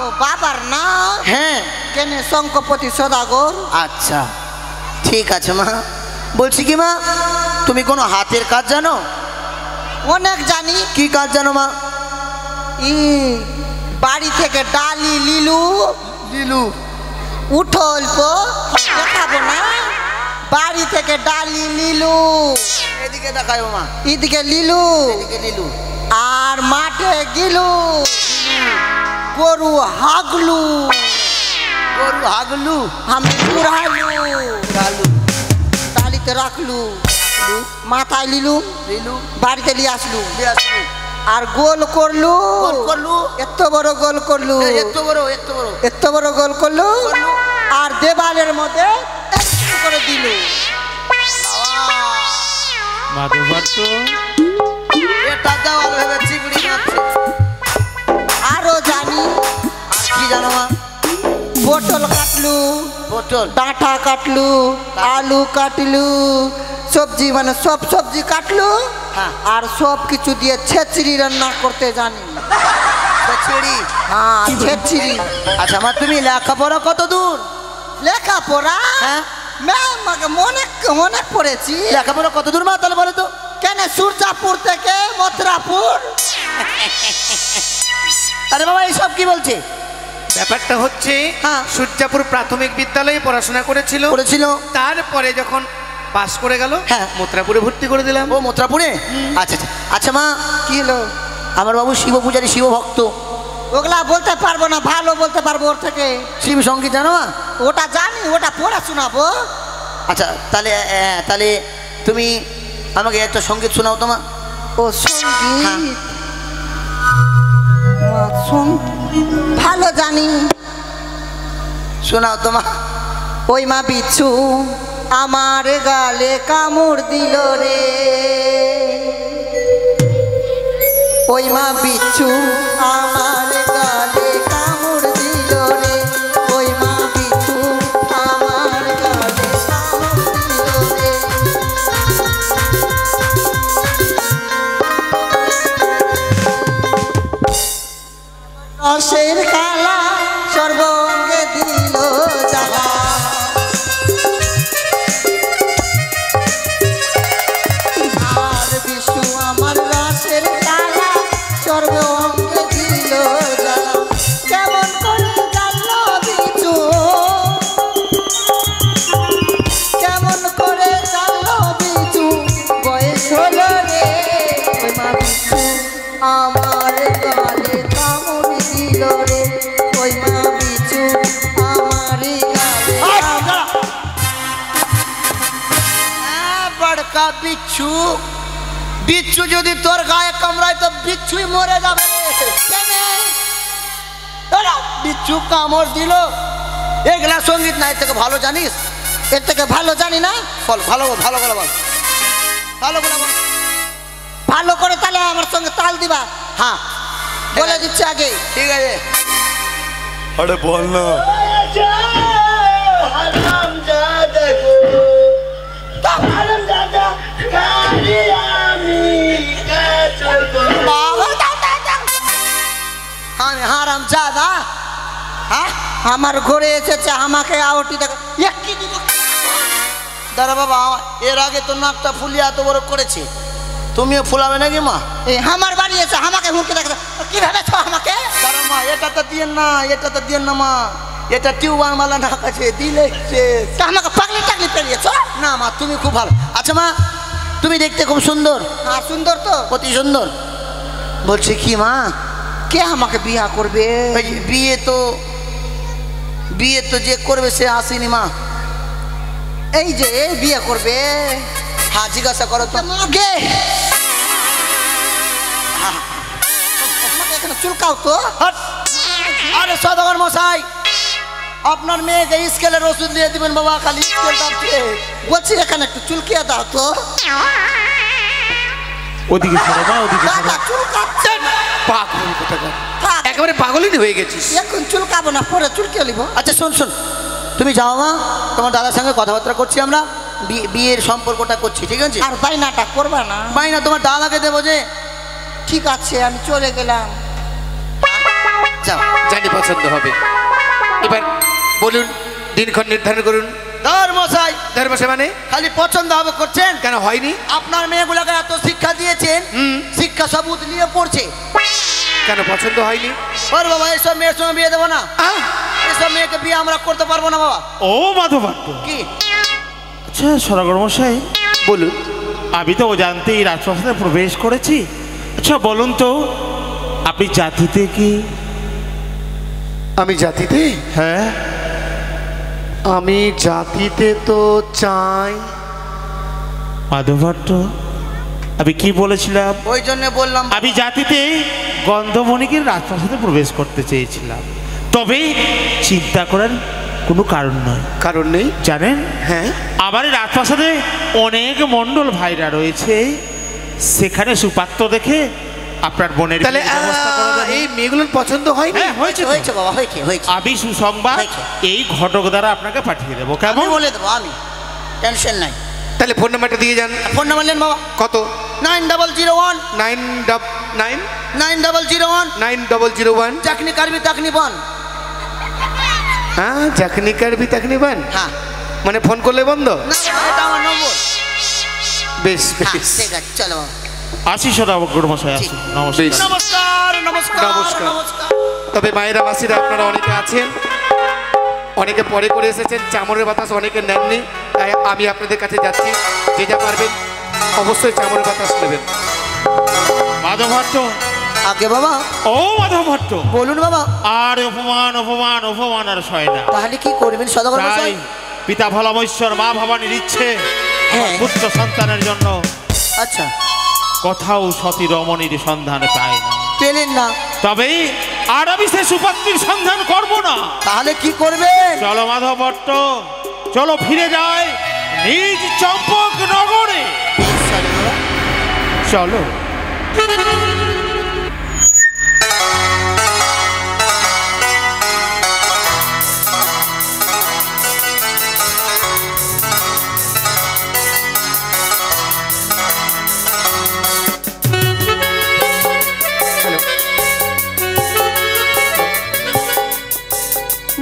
ও বাবার নাম? হ্যাঁ। কেনে শঙ্কপতি সদাগর। আচ্ছা ঠিক আছে মা। বলছি কি মা, তুমি কোনো হাতের কাজ জানো? অনেক জানি। কি কাজ জানো মা? বাড়ি থেকে ডালি লিলু লিলু উঠো অল্প দেখাবো না? বাড়ি থেকে ডালি লিলু, এদিকে দেখায় মা, এদিকে লিলু, এদিকে লিলু, আর মাঠে গিলু, গরু হাগলু, গরু হাগলু, আমি পুরালু, পুরালু, ডালিতে রাখলু, মাথায় লিলু, লিলু, বাড়িতে নিয়ে আসলু, আর গোল করলু, গোল করলু, এত বড় গোল করলু, এত বড়, এত বড়, এত বড় গোল করলু, আর দেওয়ালের মধ্যে করে দিল। মাধব ভট্ট এটা দেওয়াল ভেবে চিবড়ি মারছে। আরো জানি, আর কি জানো মা? পটল কাটলু, পটল ডাঁটা কাটলু, আলু কাটলু, সবজি মানে সব সবজি কাটলু, আর সব কিছু দিয়ে ছেচড়ি রান্না করতে জানি। ছেচড়ি? হ্যাঁ ছেচড়ি। আচ্ছা মা তুমি লেখাপড়া কত দূর? লেখাপড়া হ্যাঁ অনেক পড়েছি। লেখাপড়া কত দূর মা তাহলে বলো তো? কেন সূর্যাপুর থেকে মথুরাপুর। আরে বাবা এইসব কি বলছে? ব্যাপারটা হচ্ছে সূর্যাপুর প্রাথমিক বিদ্যালয়ে পড়াশোনা করেছিল, তারপরে যখন পাস করে গেল হ্যাঁ মথুরাপুরে ভর্তি করে দিলাম। ও মথুরাপুরে? আচ্ছা আচ্ছা। আচ্ছা মা কি হলো? আমার বাবু শিব পূজারী, শিব ভক্ত। ওগুলা বলতে পারবো না, ভালো বলতে পারবো ওর থেকে। শিব সঙ্গীত জানো মা? ওটা জানি, ওটা পড়া শোনাবো। আচ্ছা তাহলে তাহলে তুমি আমাকে একটা সঙ্গীত শোনাও তো মা। ও সঙ্গীত ভালো জানি, শোনাও তো মা। ওই মা বিচ্ছু আমার গালে কামড় দিল রে, ওই মা বিচ্ছু আমার গালে কামড় দিল রে, ওই মা বিচ্ছু আমার গালে কামড় দিল রে। রসের কালা সর্বঙ্গে দিল জ্বালা, আর বিষ্ণু আমার রসের কালা সর্বঙ্গে দিল জ্বালা। কেমন করে জানলো বিচু, কেমন করে জানলো বিচু, বয়স হলো রে, ওই মা বিচু আমার গালে কামড় দিল রে, ওই মা বিচু আমার গালে। বড়কা বিচ্ছু, বিচ্ছু যদি তোর গায়ে কামড়ায় তো বিচ্ছুই মরে যাবে। বিচ্ছু কামড় দিল, এগুলা সঙ্গীত না, এর থেকে ভালো জানিস? এর থেকে ভালো জানি না? বল ভালো, ভালো করে বল, ভালো করে বল, ভালো করে তাহলে আমার সঙ্গে তাল দিবা। হ্যাঁ বলে দিচ্ছি আগে, ঠিক আছে? আরে বল না। আমি হারাম জাদা, আমার ঘরে এসেছে আমাকে আওটি দেখা দাঁড়া বাবা। এর আগে তো নাকটা ফুলিয়ে এত বড় করেছে, তুমিও ফুলাবে নাকি মা? এই আমার বাড়ি এসে আমাকে হুমকি দেখা কি ভেবেছ আমাকে? দাঁড়া মা, এটা তো দিয়ে না, এটা তো দিয়ে না মা, এটা টিউবার মালা না কাছে দিলে আমাকে পাগলি টাগলি পেরিয়েছ না মা। তুমি খুব ভালো। আচ্ছা মা তুমি দেখতে খুব সুন্দর। হ্যাঁ সুন্দর তো, অতি সুন্দর। বলছি কি মা, কে আমাকে বিয়ে করবে? বিয়ে তো যে করবে সে আসেনি মা। এই যে বিয়ে করবে, হ্যাঁ জিজ্ঞাসা করো তো কে। এখানে চুলকাও তো। আরে সদাগর মশাই, আপনার মেয়েকে স্কেলের ওষুধ দিয়ে দিবেন বাবা, খালি স্কেল দাবছে। বলছি এখানে একটু চুলকিয়ে দাও তো। ওদিকে সরো মা, ওদিকে সরো। পাগল কোথাকার, একেবারে পাগলই হয়ে গেছিস। এখন চুলকাবো না, পরে চুলকিয়ে নিব। আচ্ছা শোন শোন, তুমি যাও মা, তোমার দাদার সঙ্গে কথাবার্তা করছি আমরা, বিয়ের সম্পর্কটা করছি, ঠিক আছে? আর বাইনাটা করবা না? বাইনা তোমার দাদাকে দেবো যে। ঠিক আছে আমি চলে গেলাম। যাও, জানি পছন্দ হবে। এবার বলুন, দিনক্ষণ নির্ধারণ করুন। ধর্মশাই। ধর্মশাই মানে? খালি পছন্দ হবে করছেন কেন হয়নি? আপনার মেয়েগুলোকে এত শিক্ষা দিয়েছেন, শিক্ষা সব উতলিয়ে পড়ছে, কেন পছন্দ হয়নি? ওর বাবা এইসব মেয়ের সঙ্গে বিয়ে দেবো না, এইসব মেয়েকে বিয়ে আমরা করতে পারবো না বাবা। ও মাধব ভট্ট, কি আচ্ছা সদাগর মশাই, বলুন। আমি তো অজান্তেই রাজপ্রাসাদে প্রবেশ করেছি। আচ্ছা বলুন তো, আপনি জাতিতে কি? আমি জাতিতে? হ্যাঁ। আমি জাতিতে তো চাই। মাধব ভট্ট, আমি কি বলেছিলাম? ওই জন্য বললাম আমি জাতিতে গন্ধমণিকের রাজপ্রাসাদে প্রবেশ করতে চেয়েছিলাম, তবে চিন্তা করার কোনো কারণ নয়। কারণ নেই? জানেন, হ্যাঁ, আমার এই রাজপ্রাসাদে অনেক মণ্ডল ভাইরা রয়েছে, সেখানে সুপাত্র দেখে আপনার বোনের তাহলে বিয়ের ব্যবস্থা করে দেব। এই মেয়েগুলোর পছন্দ হয়নি? হ্যাঁ হয়েছে তো। হয়েছে বাবা, হয়েছে হয়েছে। আমি সুসংবাদ হয়েছে। এই ঘটক দ্বারা আপনাকে পাঠিয়ে দেবো, আমি কেমন? বলে দেবো, আমি টেনশন নাই। তাহলে ফোন নাম্বারটা দিয়ে যান। ফোন নাম্বার নেন বাবা। কত? 9001 9001 9001 চাকনি কারবি তাকনি বন। হ্যাঁ, চাকনি কারবি তাকনি বান। হ্যাঁ, মানে ফোন করলে বন্ধ? না এটা আমার নম্বর। বেশ হ্যাঁ বেশ। ঠিক আছে, চলো বাবা। আসি সদাগর মশাই, আসি। নমস্কার। বেশ। নমস্কার নমস্কার নমস্কার। নমস্কার। তবে মায়েরা মাসিরা আপনারা অনেকে আছেন, অনেকে পরে করে এসেছেন, চামড়ের বাতাস অনেকে নেননি, তাই আমি আপনাদের কাছে যাচ্ছি। যে যা পারবেন অবশ্যই চামড়ের বাতাস নেবেন। মাধব ভট্ট, আগে বাবা ও মাধব ভট্ট, বলুন বাবা। আর অপমান অপমান অপমান আর সয় না। তাহলে কি করবেন সদাগর তাই মশাই? পিতা ভোলামৈশ্বর মা ভবানীর ইচ্ছে, হ্যাঁ। পুত্র সন্তানের জন্য আচ্ছা, কোথাও সতী রমণীর সন্ধান পায় না, পেলেন না? তবে আর আমি সে সুপাত্রীর সন্ধান করব না। তাহলে কি করবেন? চলো মাধব ভট্ট, চলো ফিরে যাই নিজ চম্পক নগরে। চলো।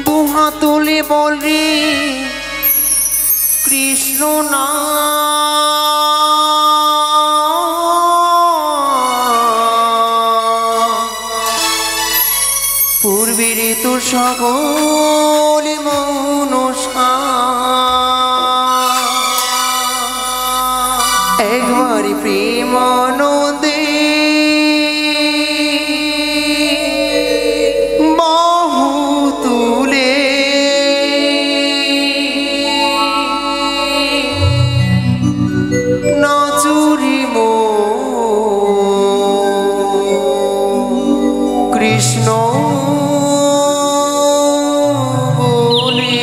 দুহা তুলি বলি কৃষ্ণ না, পূর্বের তো সকল মনসা, একবার প্রেম নদী বাহু তুলে নাচুরি মো কৃষ্ণ বলে।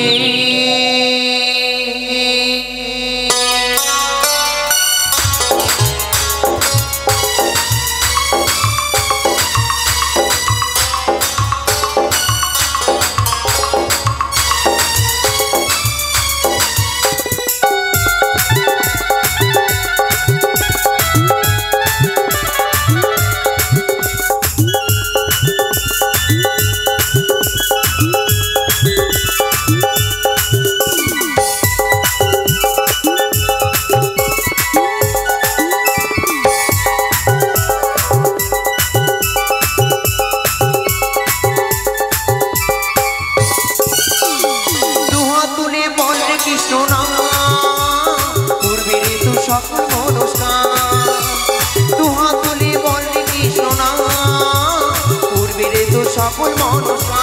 সকল মনসা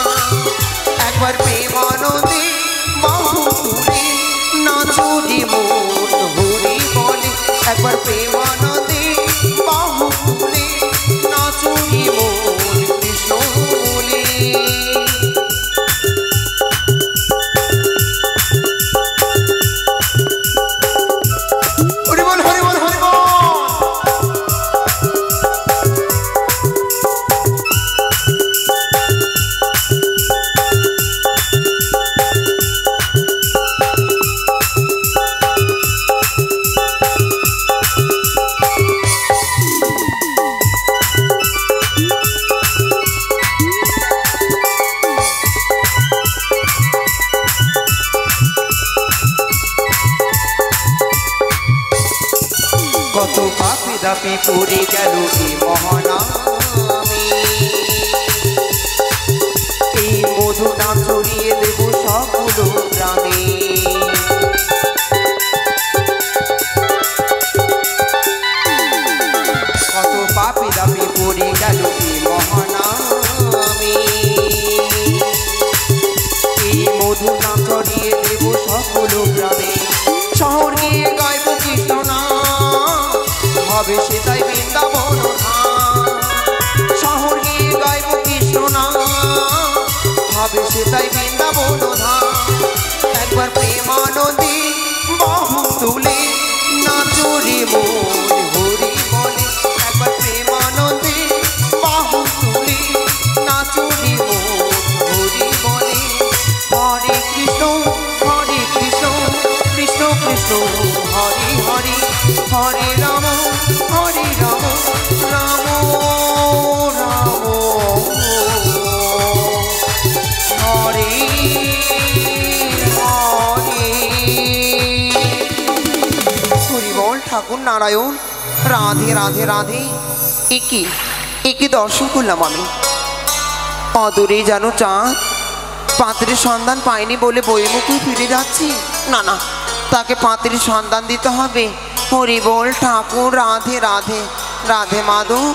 একবার প্রেমানন্দে বাহু তুলে নাচুরি মন হরি বলে, একবার প্রেমানন্দে বাহু তুলে নাচুরি মন কৃষ্ণ বলে। হরি বল হরি বল হরি বল। কত পাপি দাপি পড়ে গেল এই মহানামে, এই মধু নাম ছড়িয়ে দেব সকল গ্রামে। গোকুল গ্রামে। শহর গিয়ে গাইব কৃষ্ণ নাম, হবে সে তাই বৃন্দাবন ধাম। শহর গিয়ে গাইব কৃষ্ণ নাম, হবে সে তাই বৃন্দাবন ধাম। একবার প্রেমানন্দে বাহু তুলে নাচুরি মন হরি বলে। একবার প্রেমানন্দে বাহু তুলে নাচুরি মন হরি বলে। হরে কৃষ্ণ কৃষ্ণ কৃষ্ণ হরে হরে, হরে রাম রাম রাম হরে হরে। হরি বল ঠাকুর নারায়ণ, রাধে রাধে রাধে। একে দর্শন করলাম আমি। অদূরে যেন চাঁদ, পাত্রের সন্ধান পাইনি বলে বইয়ের মুখে ফিরে যাচ্ছি। না না, তাকে পাত্রের সন্ধান দিতে হবে। হরি বল ঠাকুর, রাধে রাধে রাধে মাধব।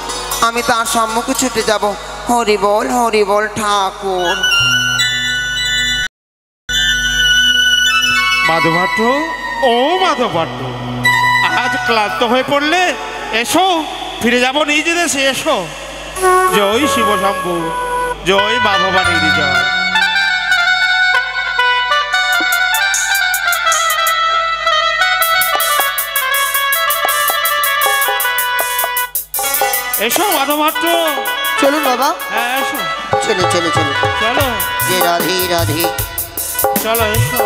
আমি তার সম্মুখে ছুটে যাব। হরি বল ঠাকুর। মাধবাট্ট, ও মাধবাট্ট, আজ ক্লান্ত হয়ে পড়লে এসো, ফিরে যাব নিজ দেশে এসো। জয় শিব শম্ভু, জয় মাধবানীর জয়। এসো মাধবাট্ট। চলুন বাবা। হ্যাঁ এসো। চলো চলো চলো চলো। যে রাধে রাধে। চলো এসো।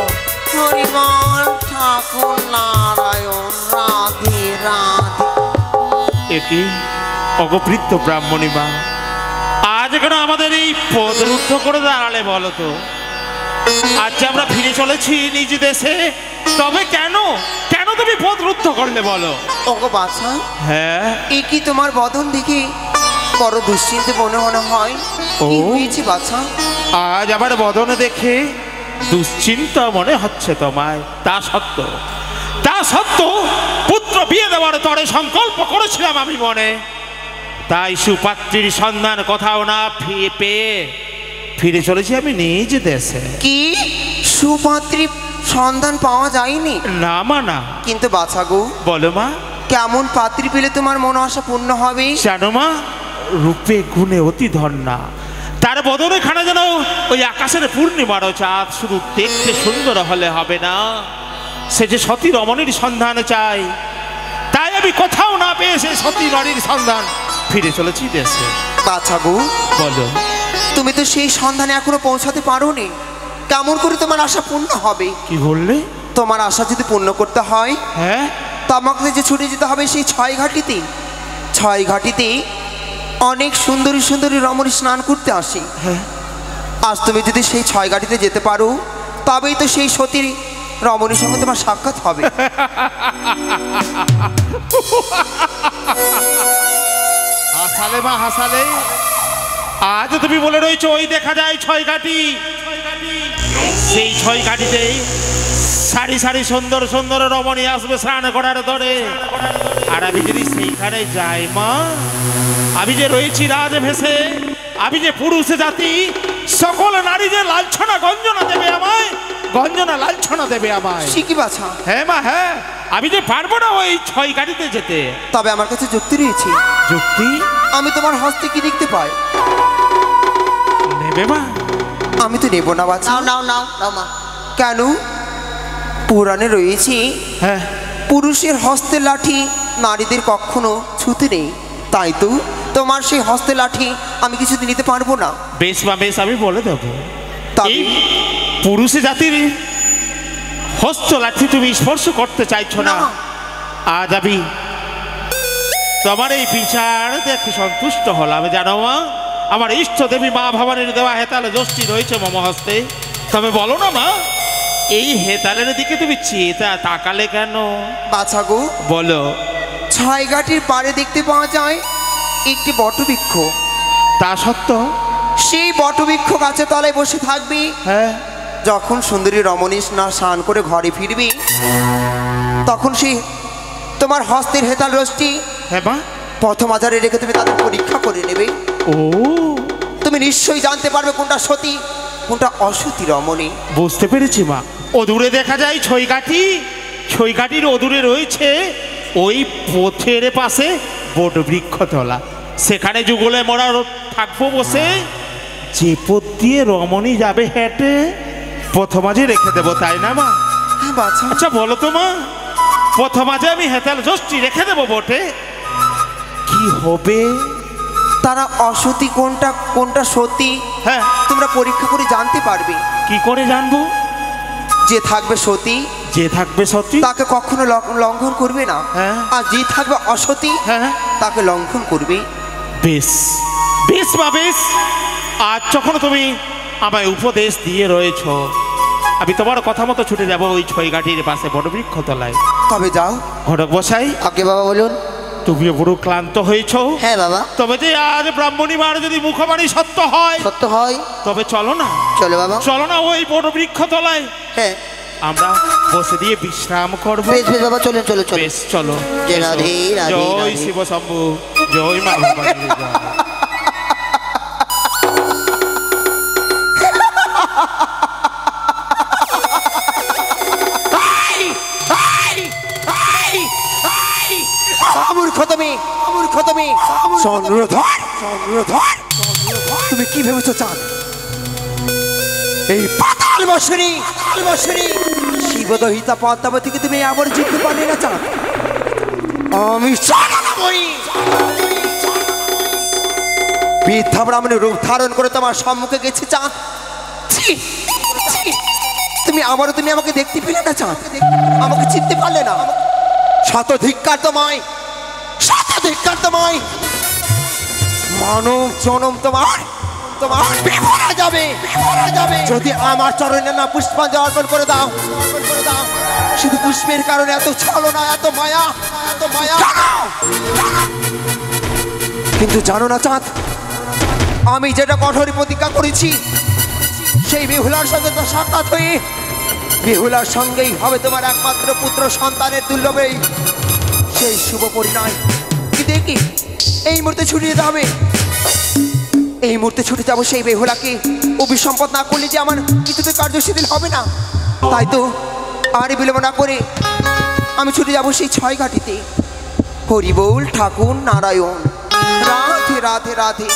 হরি বল ঠাকুর নারায়ণ, রাধে রাধে। একই অগপৃত্ত ব্রাহ্মণী মা, আজ কেন আমাদের এই পদ রুদ্ধ করে দাঁড়ালে বলো তো? আজ যে আমরা ফিরে চলেছি নিজ দেশে, তবে কেন কেন তুমি পদ রুদ্ধ করলে বলো? ওগো বাছা, হ্যাঁ এ কি তোমার বদন দেখে বড় দুশ্চিন্তে মনে হয়? কি ও। হয়েছে বাছা? আজ আবার বদনে দেখে দুশ্চিন্তা মনে হচ্ছে তোমায়। তা সত্য পুত্র বিয়ে দেওয়ার তরে সংকল্প করেছিলাম আমি মনে। তাই সুপাত্রীর সন্ধান কোথাও না পেয়ে ফিরে চলেছি আমি নিজ দেশে। কি সুপাত্রী সন্ধান পাওয়া যায়নি? না মা না। কিন্তু বাছা গো, বলো মা। কেমন পাত্রী পেলে তোমার মন আশা পূর্ণ হবে? জানো মা, রূপে গুণে অতি ধন্যা, তার বদনে খানা যেন ওই আকাশের পূর্ণিমার চাঁদ। শুধু দেখতে সুন্দর হলে হবে না, সে যে সতী রমণীর সন্ধান চাই। তাই আমি কোথাও না পেয়ে সে সতী রমণীর সন্ধান ফিরে চলেছি দেশে। বাছা গো, বলো। তুমি তো সেই সন্ধানে এখনো পৌঁছাতে পারোনি। কেমন করে তোমার আশা পূর্ণ হবে? কি বললে? তোমার আশা যদি পূর্ণ করতে হয়, হ্যাঁ, তোমাকে যে ছুটে যেতে হবে সেই ছয় ঘাটিতে। ছয় ঘাটিতে অনেক সুন্দরী সুন্দরী রমণী স্নান করতে আসে। হ্যাঁ। আজ তুমি যদি সেই ছয় ঘাটিতে যেতে পারো, তবেই তো সেই সতীর রমণীর সঙ্গে তোমার সাক্ষাৎ হবে। হাসালে মা হাসালে। আজ তুমি বলে রয়েছো ওই দেখা যায় ছয় ঘাটি। সেই ছয় ঘাটিতে সারি সারি সুন্দর সুন্দর রমণী আসবে স্নান করার ধরে। আর আমি যদি সেইখানে যাই মা, আমি যে রয়েছি রাজ ভেসে, আমি যে পুরুষে জাতি, সকল নারী যে লাঞ্ছনা গঞ্জনা দেবে আমায়, গঞ্জনা লাঞ্ছনা দেবে আমায়। শিখি বাছা। হ্যাঁ মা হ্যাঁ, আমি যে পারবো না ওই ছয় গাড়িতে যেতে। তবে আমার কাছে যুক্তি রয়েছে। যুক্তি? আমি তোমার হস্তে কি দেখতে পাই? নেবে মা? আমি তো নেবো না বাছা। নাও নাও নাও মা। কেন? পুরাণে রয়েছে হ্যাঁ, পুরুষের হস্তে লাঠি নারীদের কখনো ছুতে নেই। তাই তো তোমার সেই হস্তে লাঠি আমি কিছুদিন নিতে পারবো না। বেশ মা বেশ, আমি বলে দেবো। তবে এই পুরুষে জাতির হস্ত লাঠি তুমি স্পর্শ করতে চাইছো না। না। আজ আমি তোমার এই বিচার দেখে সন্তুষ্ট হলাম। জানো মা, আমার ইষ্ট দেবী মা ভবানীর দেওয়া হেতালে যষ্টি রয়েছে মম হস্তে। তবে বলো না মা, এই হেতালের দিকে তুমি চেয়ে তাকালে কেন? বাছা গো, বলো। ছয় ঘাটির পাড়ে দেখতে পাওয়া যায় একটি বটবৃক্ষ। তা সত্য? সেই বটবৃক্ষ গাছের তলায় বসে থাকবি। হ্যাঁ। যখন সুন্দরী রমণী স্নান করে ঘরে ফিরবি, তখন সেই তোমার হস্তের হেতাল রষ্টি হ্যাঁ মা। প্রথম আধারে রেখে তুমি তাদের পরীক্ষা করে নেবে। ও, তুমি নিশ্চয়ই জানতে পারবে কোনটা সতী কোনটা অসতী রমণী। বুঝতে পেরেছি মা। অদূরে দেখা যায় ছইঘাটি, ছইঘাটির অদূরে রয়েছে ওই পথের পাশে বট বৃক্ষতলা, সেখানে যুগলে মোড়া থাকবো বসে। যে পথ দিয়ে রমণী যাবে হেঁটে প্রথমাজে রেখে দেবো, তাই না মা? হ্যাঁ বাছা। আচ্ছা বলো তো মা, প্রথমাজে আমি হেতাল যষ্টি রেখে দেবো বটে, কি হবে? তারা অসতী কোনটা কোনটা সতী হ্যাঁ, তোমরা পরীক্ষা করে জানতে পারবে। কি করে জানবো? যে থাকবে সতী যে থাকবে সতী তাকে কখনো লঙ্ঘন করবে না, হ্যাঁ। আর যে থাকবে অসতী হ্যাঁ, তাকে লঙ্ঘন করবে। বেশ বেশ মা বেশ, আজ যখন তুমি আমায় উপদেশ দিয়ে রয়েছ, আমি তোমার কথা মতো ছুটে যাব ওই ছয়ঘাটির পাশে বটবৃক্ষ তলায়। তবে যাও। ঘটক বসাই, আগে বাবা বলুন। তুমিও বড় ক্লান্ত হয়েছ, হ্যাঁ বাবা। তবে যে আজ ব্রাহ্মণী মার যদি মুখবাণী সত্য হয়, সত্য হয়, তবে চলো না, চলো বাবা। চলো না ওই বটবৃক্ষ তলায়, হ্যাঁ আমরা বসে দিয়ে বিশ্রাম করবো। বেশ বেশ বাবা, চলুন চলো চলো। বেশ চলো। জয় রাধে, রাধে, জয় রাধে। শিব শম্ভু, জয় মা ভবানী, জয়। মূর্খ তুমি, মূর্খ তুমি। চন্দ্রধর, চন্দ্রধর, তুমি কি ভেবেছো চাঁদ? এই পাতাল বসরি, পাতাল বসরি শিবদহিতা পদ্মাবতীকে তুমি আবার জিততে পারলে না চাঁদ। আমি চাঁদাবই মিথ্যা ব্রাহ্মণের রূপ ধারণ করে তোমার সম্মুখে গেছি চাঁদ। ছি, ছি। তুমি আবারও তুমি আমাকে দেখতে পেলে না চাঁদ, আমাকে চিনতে পারলে না। শত ধিক্কার তোমায়, শত ধিক্কার তোমায়। মানব জনম তোমার তোমার বিফলে যাবে, বিফলে যাবে যদি আমার চরণে না পুষ্পাঞ্জলি অর্পণ করে দাও, অর্পণ করে দাও। শুধু পুষ্পের কারণে এত ছলনা, এত মায়া, এত মায়া। কিন্তু জানো না চাঁদ, আমি যেটা কঠোর প্রতিজ্ঞা করেছি, সেই বেহুলার সঙ্গে তো সাক্ষাৎ হয়ে বেহুলার সঙ্গেই হবে তোমার একমাত্র পুত্র সন্তানের দুর্লভেই সেই শুভ পরিণয়। কি দেখি এই মুহূর্তে ছুটে যেতে হবে, এই মুহূর্তে ছুটে যাবো সেই বেহুলাকে অভিসম্পদ না করলে যে আমার কিছুতে কার্যশীল হবে না। তাই তো আর বিলম্ব না করে আমি ছুটে যাবো সেই ছয়ঘাটিতে। হরি বল ঠাকুর নারায়ণ, রাধে রাধে রাধে।